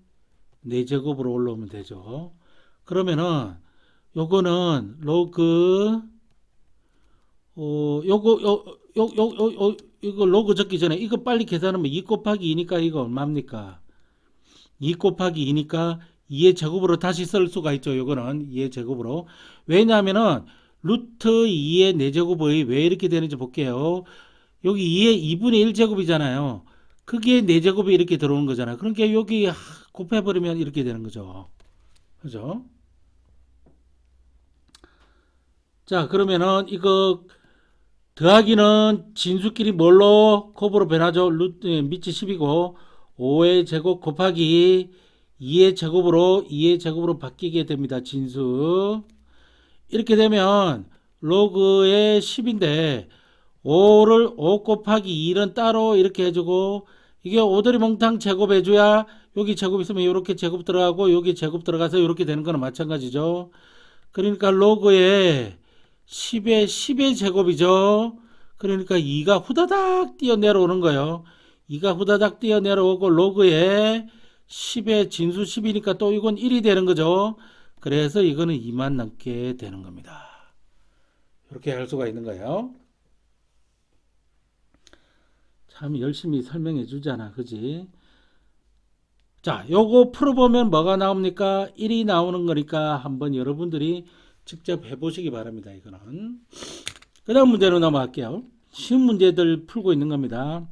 4제곱으로 올라오면 되죠. 그러면은 요거는 로그 이거 로그 적기 전에 이거 빨리 계산하면 2 곱하기 2니까 이거 얼마입니까? 2 곱하기 2니까 2의 제곱으로 다시 쓸 수가 있죠. 요거는 2의 제곱으로. 왜냐하면은 루트 2의 4제곱이 왜 이렇게 되는지 볼게요. 여기 2의 2분의 1 제곱이잖아요. 그게 4제곱이 이렇게 들어오는 거잖아요. 그러니까 여기 곱해버리면 이렇게 되는 거죠. 그죠? 자, 그러면은 이거 더하기는 진수끼리 뭘로 곱으로 변하죠? 밑이 10이고 5의 제곱 곱하기 2의 제곱으로 바뀌게 됩니다. 진수. 이렇게 되면 로그의 10인데 5 곱하기 1은 따로 이렇게 해주고 이게 오돌이 몽탕 제곱해줘야 여기 제곱 있으면 이렇게 제곱 들어가고 여기 제곱 들어가서 이렇게 되는 거는 마찬가지죠. 그러니까 로그의 10의 제곱이죠. 그러니까 2가 후다닥 뛰어 내려오는 거예요. 2가 후다닥 뛰어 내려오고 로그의 10의 진수 10이니까 또 이건 1이 되는 거죠. 그래서 이거는 2만 남게 되는 겁니다. 이렇게 할 수가 있는 거예요. 참 열심히 설명해 주잖아. 그지? 자, 요거 풀어보면 뭐가 나옵니까? 1이 나오는 거니까 한번 여러분들이 직접 해보시기 바랍니다. 이거는. 그 다음 문제로 넘어갈게요. 쉬운 문제들 풀고 있는 겁니다.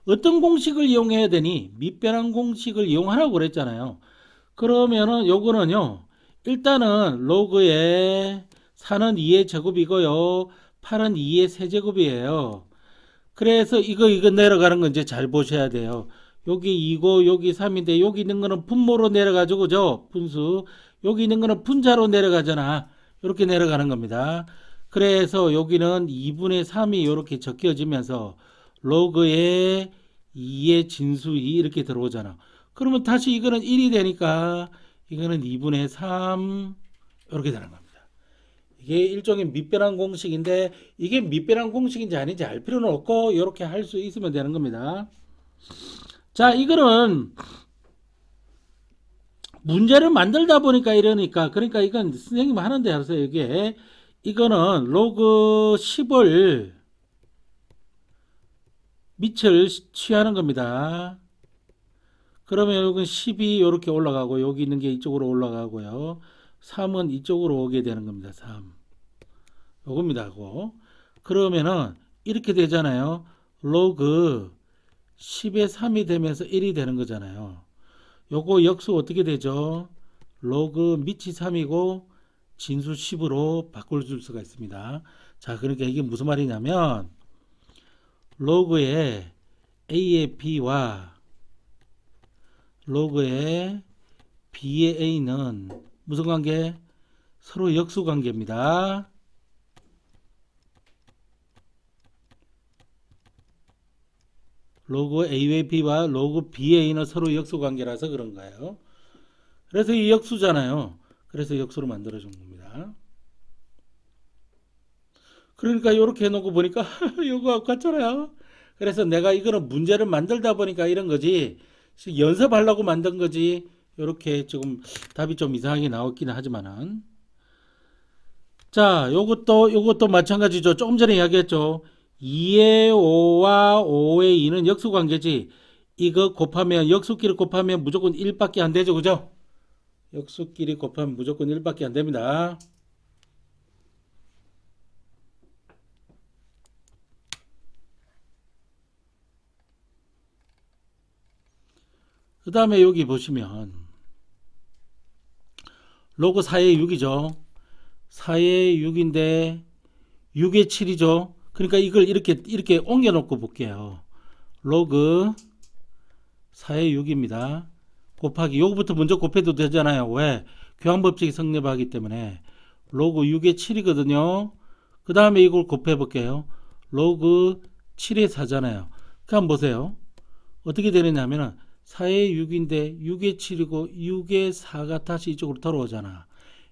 어떤 공식을 이용해야 되니? 밑변환 공식을 이용하라고 그랬잖아요. 그러면은 요거는요. 일단은 로그에 4는 2의 제곱이고요. 8은 2의 세제곱이에요. 그래서 이거 내려가는 거 이제 잘 보셔야 돼요. 여기 2고 여기 3인데 여기 있는 거는 분모로 내려가죠. 그죠? 분수. 여기 있는 거는 분자로 내려가잖아. 이렇게 내려가는 겁니다. 그래서 여기는 2분의 3이 이렇게 적혀지면서 로그에 2의 진수 2 이렇게 들어오잖아. 그러면 다시 이거는 1이 되니까 이거는 2분의 3 이렇게 되는 겁니다. 이게 일종의 밑변환 공식인데 이게 밑변환 공식인지 아닌지 알 필요는 없고 이렇게 할 수 있으면 되는 겁니다. 자, 이거는 문제를 만들다 보니까 이러니까 그러니까 이건 선생님 하는 데 하세요. 이게 이거는 로그 10을 밑을 취하는 겁니다. 그러면 여기는 10이 이렇게 올라가고 여기 있는 게 이쪽으로 올라가고요. 3은 이쪽으로 오게 되는 겁니다. 3. 요겁니다. 고. 그러면은 이렇게 되잖아요. 로그 10의 3이 되면서 1이 되는 거잖아요. 요거 역수 어떻게 되죠? 로그 밑이 3이고 진수 10으로 바꿀 수가 있습니다. 자, 그러니까 이게 무슨 말이냐면 로그의 A의 B와 로그의 B의 A는 무슨 관계? 서로 역수 관계입니다. 로그 A의 B와 로그 B의 A는 서로 역수 관계라서 그런 거예요. 그래서 이 역수잖아요. 그래서 역수로 만들어 준 겁니다. 그러니까 이렇게 해놓고 보니까 이거 같잖아요. 그래서 내가 이거는 문제를 만들다 보니까 이런 거지 연습하려고 만든 거지 이렇게 지금 답이 좀 이상하게 나왔기는 하지만은 자 요것도 마찬가지죠. 조금 전에 이야기했죠. 2의 5와 5의 2는 역수관계지 이거 곱하면 역수끼리 곱하면 무조건 1밖에 안 되죠. 그죠? 역수끼리 곱하면 무조건 1밖에 안 됩니다. 그 다음에 여기 보시면 로그 4의 6이죠. 4의 6인데 6의 7이죠. 그러니까 이걸 이렇게 옮겨 놓고 볼게요. 로그 4의 6입니다. 곱하기 요거부터 먼저 곱해도 되잖아요. 왜? 교환법칙이 성립하기 때문에 로그 6의 7이거든요. 그 다음에 이걸 곱해 볼게요. 로그 7의 4잖아요. 그럼 보세요. 어떻게 되느냐면은 4의 6인데 6의 7이고 6의 4가 다시 이쪽으로 돌아오잖아.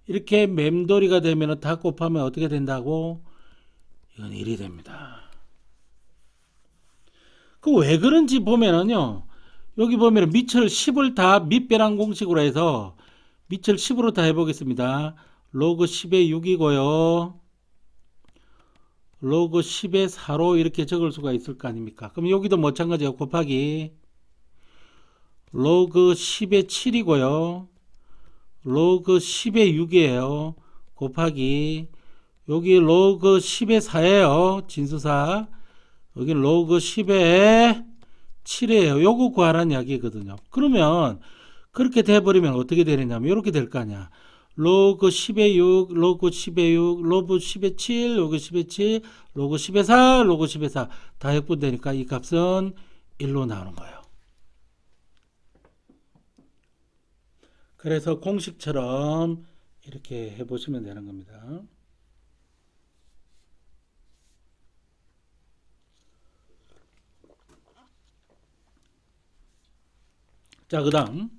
이렇게 맴돌이가 되면 다 곱하면 어떻게 된다고? 이건 1이 됩니다. 그 왜 그런지 보면은요. 여기 보면은 밑을 10을 다 밑변환 공식으로 해서 밑을 10으로 다 해보겠습니다. 로그 10의 6이고요. 로그 10의 4로 이렇게 적을 수가 있을 거 아닙니까? 그럼 여기도 마찬가지예요. 곱하기 로그 10의 7이고요. 로그 10의 6이에요. 곱하기 여기 로그 10의 4예요. 진수사. 여기 로그 10의 7이에요. 요거 구하라는 이야기거든요. 그러면 그렇게 돼버리면 어떻게 되느냐면 이렇게 될 거 아니야. 로그 10의 6, 로그 10의 6, 로그 10의 7, 로그 10의 7, 로그 10의 4, 로그 10의 4 다 역분되니까 이 값은 1로 나오는 거예요. 그래서 공식처럼 이렇게 해보시면 되는 겁니다. 자, 그 다음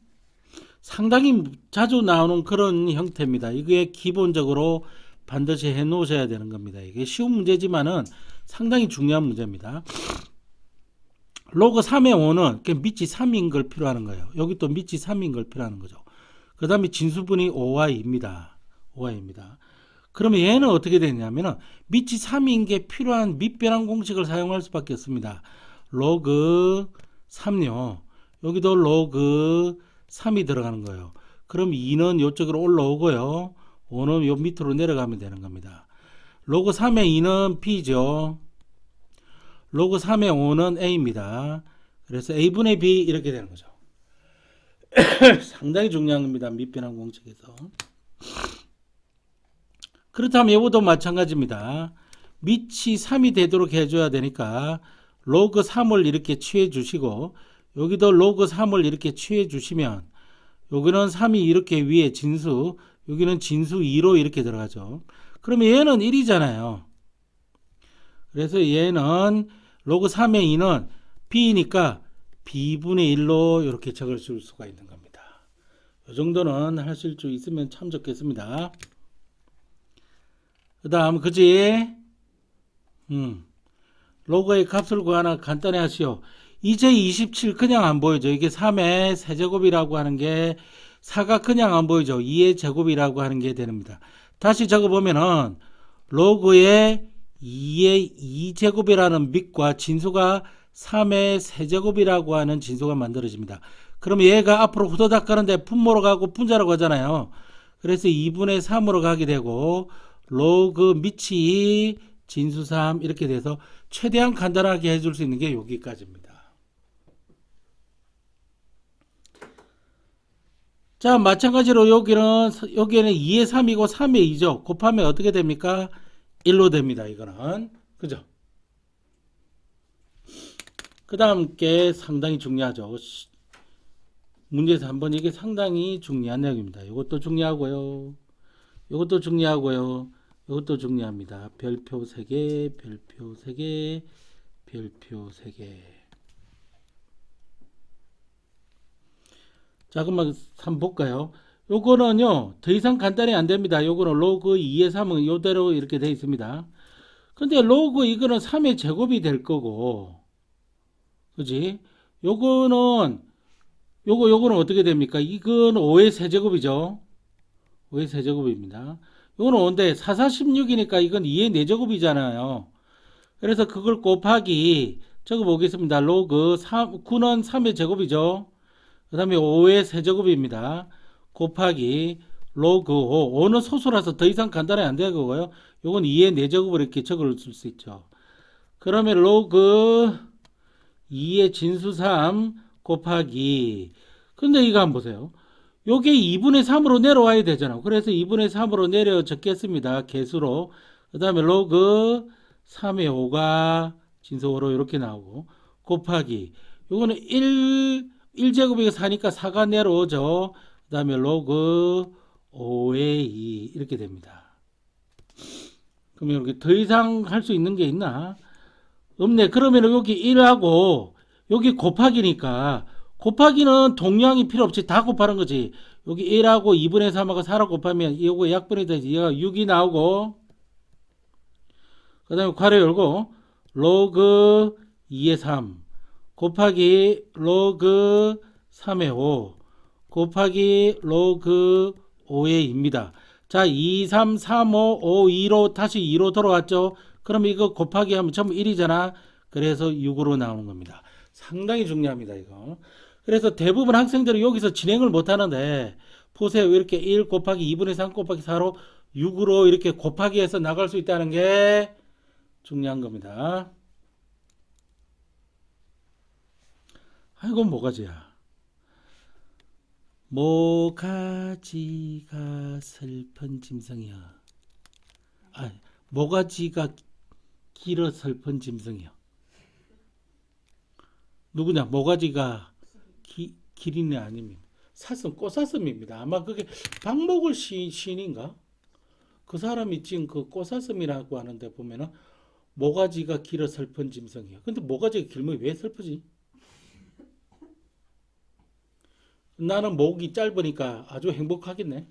상당히 자주 나오는 그런 형태입니다. 이게 기본적으로 반드시 해 놓으셔야 되는 겁니다. 이게 쉬운 문제지만은 상당히 중요한 문제입니다. 로그 3의 5는 밑이 3인 걸 필요하는 거예요. 여기 또 밑이 3인 걸 필요하는 거죠. 그 다음에 진수분이 5y입니다. 5y입니다. 그러면 얘는 어떻게 되냐면은 밑이 3인 게 필요한 밑변환 공식을 사용할 수밖에 없습니다. 로그 3요. 여기도 로그 3이 들어가는 거예요. 그럼 2는 이쪽으로 올라오고요. 5는 요 밑으로 내려가면 되는 겁니다. 로그 3의 2는 B죠. 로그 3의 5는 A입니다. 그래서 A분의 B 이렇게 되는 거죠. 상당히 중요한 겁니다. 밑변환 공식에서. 그렇다면 이것도 마찬가지입니다. 밑이 3이 되도록 해줘야 되니까 로그 3을 이렇게 취해 주시고 여기도 로그 3을 이렇게 취해 주시면 여기는 3이 이렇게 위에 진수, 여기는 진수 2로 이렇게 들어가죠. 그러면 얘는 1이잖아요. 그래서 얘는 로그 3의 2는 B니까 B분의 1로 이렇게 적을 수가 있는 겁니다. 이 정도는 하실 수 있으면 참 좋겠습니다. 그 다음 그지? 로그의 값을 구하나 간단히 하시오. 이제 27 그냥 안 보이죠. 이게 3의 세제곱이라고 하는 게 4가 그냥 안 보이죠. 2의 제곱이라고 하는 게 됩니다. 다시 적어보면은 로그의 2의 2제곱이라는 밑과 진수가 3의 세제곱이라고 하는 진수가 만들어집니다. 그럼 얘가 앞으로 후다닥 가는데 분모로 가고 분자로 가잖아요. 그래서 2분의 3으로 가게 되고 로그 밑이 진수 3 이렇게 돼서 최대한 간단하게 해줄 수 있는 게 여기까지입니다. 자, 마찬가지로 여기는 2의 3이고 3의 2죠. 곱하면 어떻게 됩니까? 1로 됩니다. 이거는. 그죠? 그 다음 게 상당히 중요하죠. 문제에서 한번 이게 상당히 중요한 내용입니다. 이것도 중요하고요. 이것도 중요하고요. 이것도 중요합니다. 별표 3개, 별표 3개, 별표 3개. 자, 그러면 한번 볼까요? 요거는요, 더 이상 간단히 안 됩니다. 요거는 로그 2의 3은 요대로 이렇게 되어 있습니다. 근데 로그 이거는 3의 제곱이 될 거고, 그지? 요거는, 요거는 어떻게 됩니까? 이건 5의 세제곱이죠. 5의 세제곱입니다. 요거는 5인데 4, 4, 16이니까 이건 2의 4제곱이잖아요. 그래서 그걸 곱하기, 적어 보겠습니다. 로그 3, 9는 3의 제곱이죠. 그 다음에 5의 세제곱입니다. 곱하기 로그 5. 5는 소수라서 더 이상 간단히 안 되고요. 요건 2의 4제곱을 이렇게 적을 수 있죠. 그러면 로그 2의 진수 3 곱하기. 근데 이거 한번 보세요. 요게 2분의 3으로 내려와야 되잖아. 그래서 2분의 3으로 내려 적겠습니다. 개수로. 그 다음에 로그 3의 5가 진수 5로 이렇게 나오고 곱하기. 요거는 1제곱이 4니까 4가 내려오죠. 그 다음에 로그 5의 2 이렇게 됩니다. 그러면 이렇게 더 이상 할 수 있는 게 있나? 없네. 그러면 여기 1하고 여기 곱하기니까 곱하기는 동량이 필요 없이 다 곱하는 거지. 여기 1하고 2분의 3하고 4로 곱하면 이거 약분이 되지. 얘가 6이 나오고 그 다음에 괄호 열고 로그 2의 3 곱하기 로그 3의 5 곱하기 로그 5의 2입니다. 자, 2, 3, 3, 5, 5, 2로 다시 2로 돌아왔죠. 그럼 이거 곱하기 하면 전부 1이잖아. 그래서 6으로 나오는 겁니다. 상당히 중요합니다, 이거. 그래서 대부분 학생들이 여기서 진행을 못 하는데 보세요. 이렇게 1 곱하기 2분의 3 곱하기 4로 6으로 이렇게 곱하기 해서 나갈 수 있다는 게 중요한 겁니다. 아이고 모가지야. 모가지가 슬픈 짐승이야. 아, 모가지가 길어 슬픈 짐승이야. 누구냐? 모가지가 기린이 아닙니다. 사슴, 꽃사슴입니다. 아마 그게 박목을 시인인가? 그 사람이 지은 그 꽃사슴이라고 하는데 보면은 모가지가 길어 슬픈 짐승이야. 근데 모가지가 길면 왜 슬프지? 나는 목이 짧으니까 아주 행복하겠네.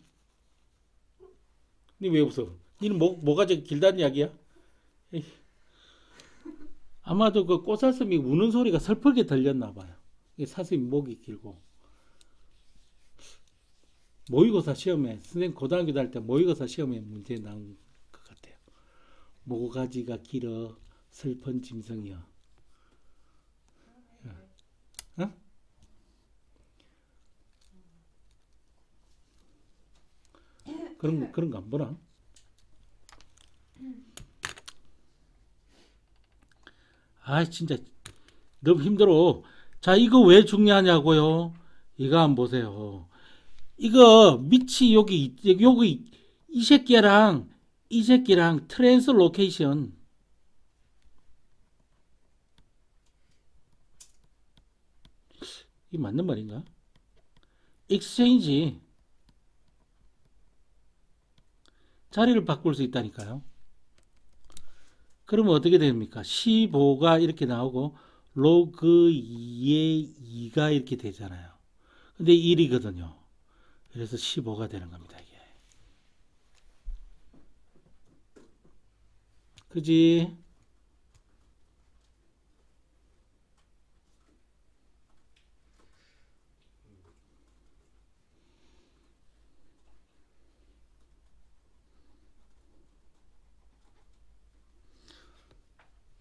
니 왜 웃어? 니는 모가지가 길다는 이야기야? 에이, 아마도 그 꽃사슴이 우는 소리가 슬프게 들렸나 봐요. 이 사슴이 목이 길고. 모의고사 시험에, 선생님 고등학교 다닐 때 모의고사 시험에 문제 나온 것 같아요. 모가지가 길어 슬픈 짐승이여. 어? 그런 거 안 보나? 아, 진짜 너무 힘들어. 자, 이거 왜 중요하냐고요? 이거 한번 보세요. 이거 밑이 여기 이 새끼랑 트랜스로케이션 이 맞는 말인가? 익스체인지 자리를 바꿀 수 있다니까요. 그러면 어떻게 됩니까? 15가 이렇게 나오고 로그 2의 2가 이렇게 되잖아요. 근데 1이거든요. 그래서 15가 되는 겁니다, 이게. 그지?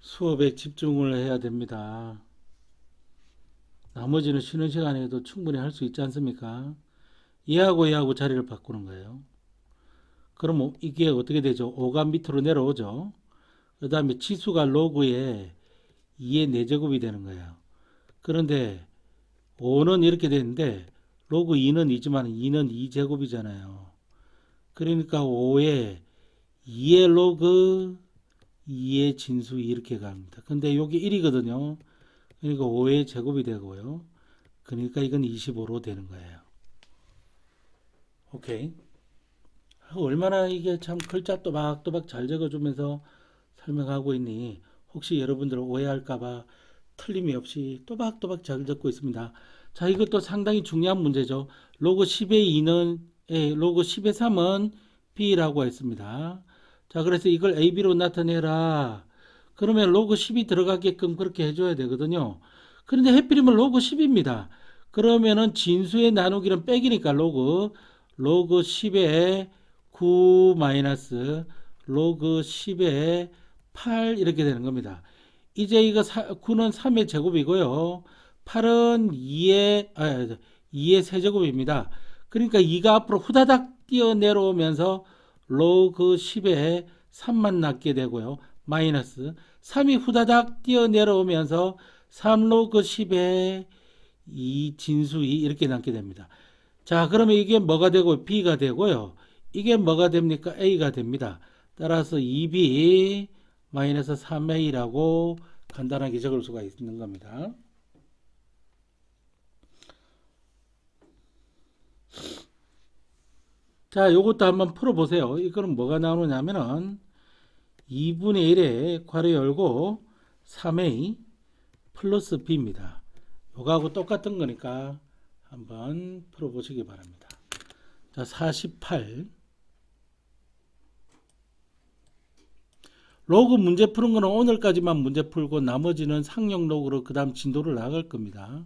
수업에 집중을 해야 됩니다. 나머지는 쉬는 시간에도 충분히 할 수 있지 않습니까? 얘하고 자리를 바꾸는 거예요. 그럼 이게 어떻게 되죠? 5가 밑으로 내려오죠. 그 다음에 치수가 로그에 2의 4제곱이 되는 거예요. 그런데 5는 이렇게 되는데 로그 2는 2지만 2는 2제곱이잖아요. 그러니까 5에 2의 로그 2의 진수 이렇게 갑니다. 근데 여기 1이거든요. 그러니까 5의 제곱이 되고요. 그러니까 이건 25로 되는 거예요. 오케이. 얼마나 이게 참 글자 또박또박 잘 적어주면서 설명하고 있니? 혹시 여러분들 오해할까봐 틀림이 없이 또박또박 잘 적고 있습니다. 자, 이것도 상당히 중요한 문제죠. 로그 10의 2는 A, 로그 10의 3은 B라고 했습니다. 자, 그래서 이걸 AB로 나타내라. 그러면 로그 10이 들어가게끔 그렇게 해줘야 되거든요. 그런데 해필이면 로그 10입니다. 그러면은 진수의 나누기는 빼기니까 로그 10의 9 마이너스 로그 10의 8 이렇게 되는 겁니다. 이제 이거 9는 3의 제곱이고요. 8은 2의 세제곱입니다. 그러니까 2가 앞으로 후다닥 뛰어 내려오면서 로그 10에 3만 남게 되고요. 마이너스 3이 후다닥 뛰어 내려오면서 3 로그 10에 2 진수 2 이렇게 남게 됩니다. 자, 그러면 이게 뭐가 되고 B가 되고요. 이게 뭐가 됩니까? A가 됩니다. 따라서 2B 마이너스 3A라고 간단하게 적을 수가 있는 겁니다. 자, 요것도 한번 풀어보세요. 이거는 뭐가 나오느냐면은 2분의 1에 괄호 열고 3A 플러스 B입니다. 요거하고 똑같은 거니까 한번 풀어보시기 바랍니다. 자, 48. 로그 문제 푸는 거는 오늘까지만 문제 풀고 나머지는 상용 로그로 그 다음 진도를 나갈 겁니다.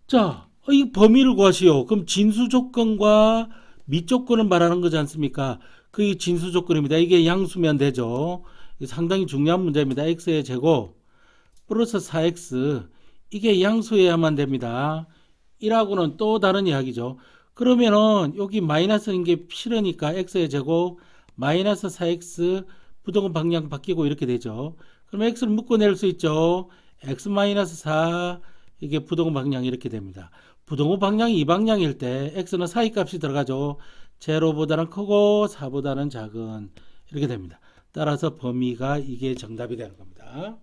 자, 이 범위를 구하시오. 그럼 진수 조건과 미 조건을 말하는 거지 않습니까? 그게 진수 조건입니다. 이게 양수면 되죠. 상당히 중요한 문제입니다. x의 제곱 플러스 4x 이게 양수여야만 됩니다. 1하고는 또 다른 이야기죠. 그러면은 여기 마이너스인 게 싫으니까 x의 제곱 마이너스 4x 부동의 방향 바뀌고 이렇게 되죠. 그럼 x를 묶어낼 수 있죠. x 마이너스 4 이게 부동의 방향 이렇게 됩니다. 부동의 방향이 이 방향일 때 x는 사이값이 들어가죠. 제로보다는 크고 4보다는 작은 이렇게 됩니다. 따라서 범위가 이게 정답이 되는 겁니다.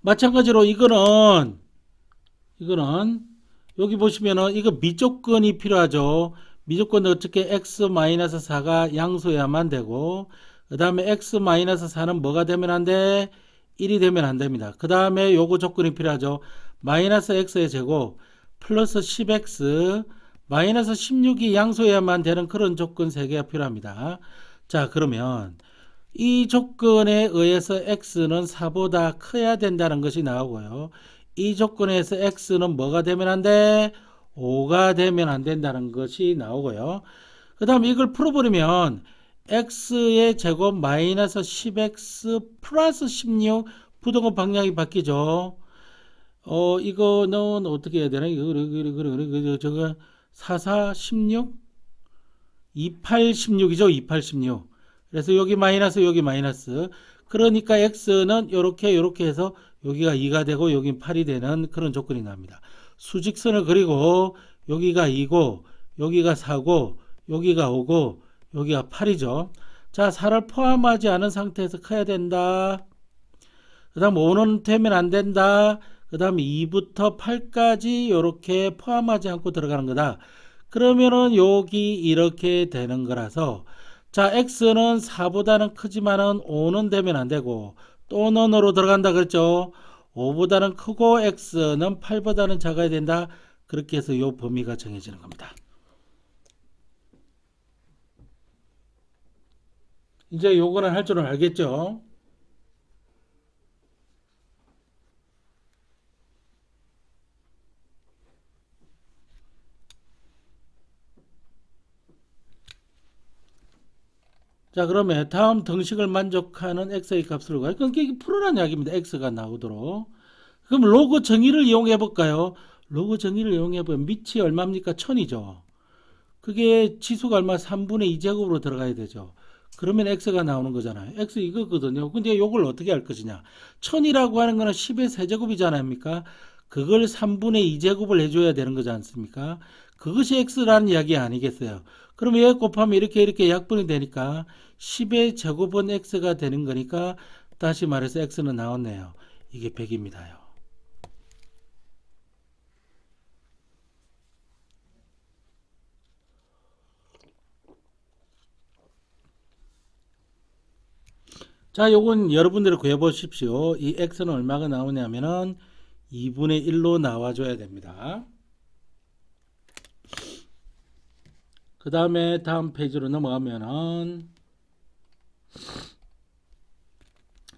마찬가지로 이거는 여기 보시면은 이거 미조건이 필요하죠. 미조건은 어떻게 x-4가 양수여야만 되고, 그 다음에 x-4는 뭐가 되면 안 돼? 1이 되면 안 됩니다. 그 다음에 요거 조건이 필요하죠. 마이너스 x의 제곱 플러스 10x 마이너스 16이 양수여야만 되는 그런 조건 3개가 필요합니다. 자, 그러면 이 조건에 의해서 x는 4보다 커야 된다는 것이 나오고요. 이 조건에서 x는 뭐가 되면 안 돼? 5가 되면 안 된다는 것이 나오고요. 그 다음에 이걸 풀어버리면 x의 제곱 마이너스 10x 플러스 16 부등호 방향이 바뀌죠. 이거는 어떻게 해야 되나? 저거 44, 16? 28, 16이죠. 28, 16. 그래서 여기 마이너스, 여기 마이너스. 그러니까 x는 요렇게 해서 여기가 2가 되고 여긴 8이 되는 그런 조건이 납니다. 수직선을 그리고 여기가 2고 여기가 4고 여기가 5고 여기가 8이죠. 자, 4를 포함하지 않은 상태에서 커야 된다. 그 다음 5는 되면 안 된다. 그 다음 2부터 8까지 이렇게 포함하지 않고 들어가는 거다. 그러면은 여기 이렇게 되는 거라서, 자, x는 4보다는 크지만은 5는 되면 안 되고 또 n으로 들어간다 그랬죠. 5보다는 크고 x는 8보다는 작아야 된다. 그렇게 해서 이 범위가 정해지는 겁니다. 이제 요거는 할 줄은 알겠죠? 자, 그러면 다음 등식을 만족하는 x의 값을 구하라. 그러니까 이게 풀어란 이야기입니다. x가 나오도록. 그럼 로그 정의를 이용해 볼까요? 로그 정의를 이용해 보면 밑이 얼마입니까? 1000이죠. 그게 지수가 얼마? 3분의 2제곱으로 들어가야 되죠. 그러면 x가 나오는 거잖아요. x 이거거든요. 근데 이걸 어떻게 할 것이냐? 1000이라고 하는 거는 10의 세제곱이잖아요. 그걸 3분의 2제곱을 해줘야 되는 거지 않습니까? 그것이 x라는 이야기 아니겠어요? 그럼 얘 곱하면 이렇게 약분이 되니까 10의 제곱은 x가 되는 거니까 다시 말해서 x는 나왔네요. 이게 100입니다요. 자, 요건 여러분들이 구해보십시오. 이 x는 얼마가 나오냐면은 2분의 1로 나와줘야 됩니다. 그 다음에 다음 페이지로 넘어가면은,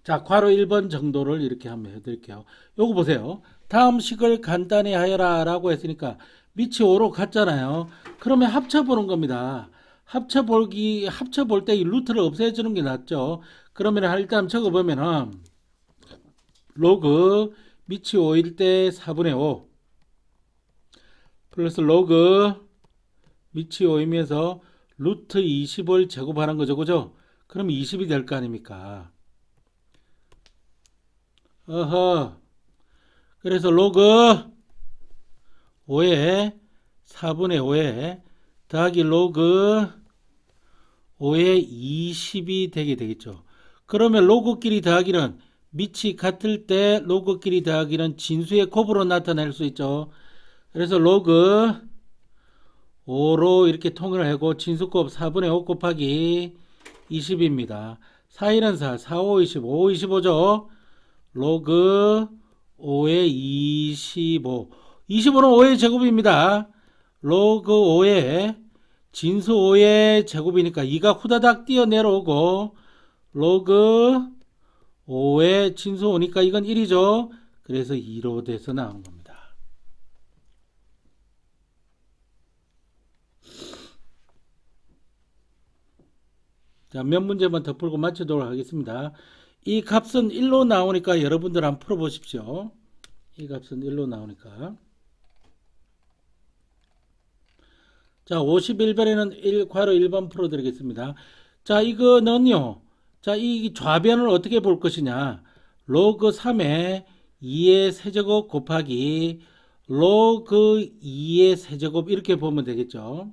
자, 괄호 1번 정도를 이렇게 한번 해드릴게요. 요거 보세요. 다음 식을 간단히 하여라 라고 했으니까 밑이 5로 갔잖아요. 그러면 합쳐보는 겁니다. 합쳐볼 때 이 루트를 없애주는 게 낫죠. 그러면 일단 적어보면은 로그 밑이 5일 때 4분의 5 플러스 로그 밑이 5이면서 루트 20을 제곱하는 거죠. 그죠? 그럼 20이 될 거 아닙니까? 어허. 그래서 로그 5에 4분의 5에 더하기 로그 5에 20이 되게 되겠죠. 그러면 로그끼리 더하기는 밑이 같을 때 로그끼리 더하기는 진수의 곱으로 나타낼 수 있죠. 그래서 로그 5로 이렇게 통일을 하고 진수곱 4분의 5 곱하기 20입니다. 4, 1은 4, 4, 5, 25, 25죠. 로그 5의 25. 25는 5의 제곱입니다. 로그 5의 진수 5의 제곱이니까 2가 후다닥 뛰어 내려오고 로그 5의 진수 5니까 이건 1이죠. 그래서 2로 돼서 나오는 겁니다. 자, 몇 문제만 더 풀고 마치도록 하겠습니다. 이 값은 1로 나오니까 여러분들 한번 풀어보십시오. 이 값은 1로 나오니까. 자, 51번에는 괄호 1번 풀어드리겠습니다. 자, 이거는요. 자, 이 좌변을 어떻게 볼 것이냐. 로그 3에 2의 세제곱 곱하기 로그 2의 세제곱 이렇게 보면 되겠죠.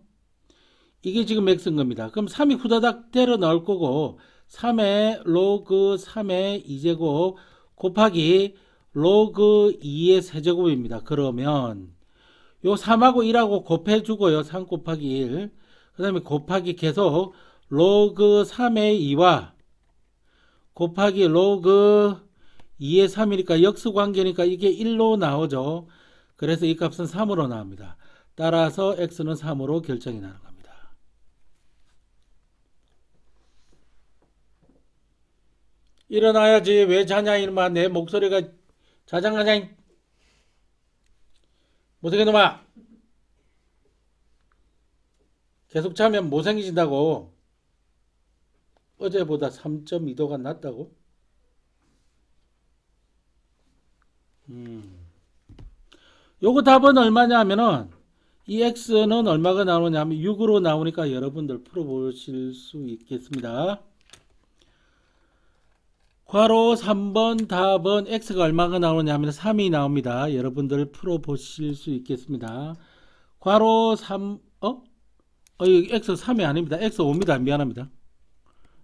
이게 지금 x인 겁니다. 그럼 3이 후다닥 때려 넣을 거고 3의 로그 3의 2제곱 곱하기 로그 2의 세제곱입니다. 그러면 요 3하고 1하고 곱해주고요. 3 곱하기 1. 그 다음에 곱하기 계속 로그 3의 2와 곱하기 로그 2의 3이니까 역수관계니까 이게 1로 나오죠. 그래서 이 값은 3으로 나옵니다. 따라서 x는 3으로 결정이 나는 겁니다. 일어나야지. 왜 자냐 이놈아. 내 목소리가 자장가장. 못생긴 놈아. 계속 자면 못생기신다고. 어제보다 3.2도가 낮다고? 요거 답은 얼마냐 하면은 이 x는 얼마가 나오냐 하면 6으로 나오니까 여러분들 풀어보실 수 있겠습니다. 괄호 3번 답은 x가 얼마가 나오냐 하면 3이 나옵니다. 여러분들 풀어보실 수 있겠습니다. 괄호 3, 여기 x 3이 아닙니다. x 5입니다. 미안합니다.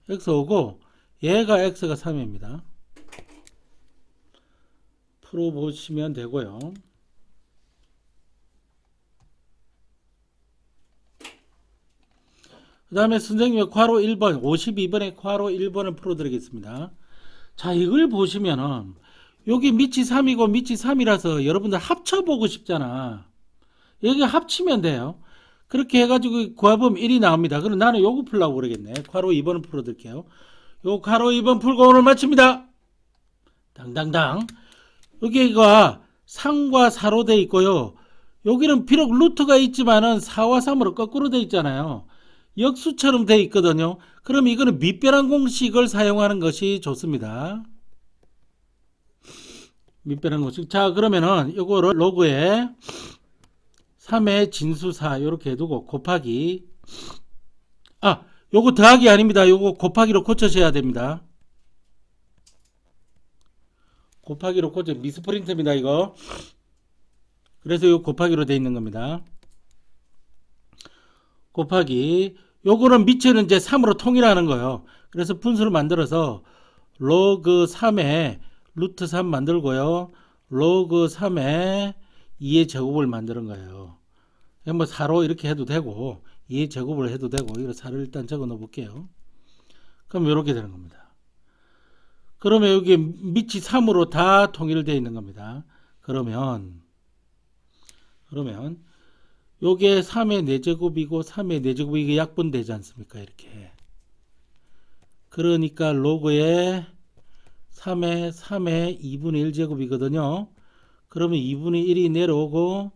x 5고 얘가 x가 3입니다. 풀어보시면 되고요. 그 다음에 선생님의 괄호 1번 52번의 괄호 1번을 풀어드리겠습니다. 자, 이걸 보시면은 여기 밑이 3이고 밑이 3이라서 여러분들 합쳐보고 싶잖아. 여기 합치면 돼요. 그렇게 해가지고 구해보면 1이 나옵니다. 그럼 나는 요거 풀라고 그러겠네. 괄호 2번을 풀어드릴게요. 요 괄호 2번 풀고 오늘 마칩니다. 당당당. 여기가 3과 4로 돼 있고요. 여기는 비록 루트가 있지만은 4와 3으로 거꾸로 돼 있잖아요. 역수처럼 돼 있거든요. 그럼 이거는 밑변환 공식을 사용하는 것이 좋습니다. 밑변환 공식. 자, 그러면은 요거를 로그에 3의 진수 4 이렇게 해두고 곱하기, 요거 더하기 아닙니다. 요거 곱하기로 고쳐셔야 됩니다. 곱하기로 고쳐. 미스프린트입니다 이거. 그래서 요 곱하기로 돼 있는 겁니다. 곱하기, 요거는 밑에는 이제 3으로 통일하는 거예요. 그래서 분수를 만들어서 로그 3에 루트 3 만들고요. 로그 3에 2의 제곱을 만드는 거예요. 뭐 4로 이렇게 해도 되고 2의 제곱을 해도 되고, 이거 4를 일단 적어 놓어 볼게요. 그럼 이렇게 되는 겁니다. 그러면 여기 밑이 3으로 다 통일되어 있는 겁니다. 그러면 요게 3의 4제곱이고 3의 4제곱이 이게 약분되지 않습니까? 이렇게. 그러니까 로그에 3의 2분의 1제곱이거든요. 그러면 2분의 1이 내려오고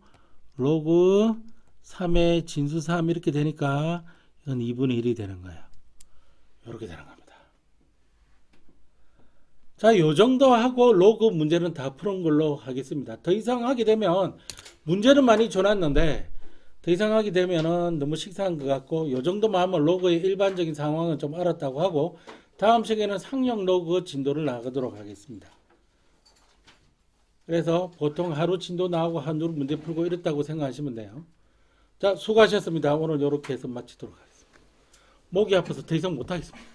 로그 3의 진수 3 이렇게 되니까 이건 2분의 1이 되는 거예요. 이렇게 되는 겁니다. 자, 요 정도 하고 로그 문제는 다 푸는 걸로 하겠습니다. 더 이상 하게 되면 문제는 많이 줘놨는데 더 이상 하게 되면은 너무 식상한 것 같고, 요 정도만 하면 로그의 일반적인 상황은 좀 알았다고 하고, 다음 시간에는 상용 로그 진도를 나가도록 하겠습니다. 그래서 보통 하루 진도 나오고 하루 문제 풀고 이랬다고 생각하시면 돼요. 자, 수고하셨습니다. 오늘 이렇게 해서 마치도록 하겠습니다. 목이 아파서 더 이상 못하겠습니다.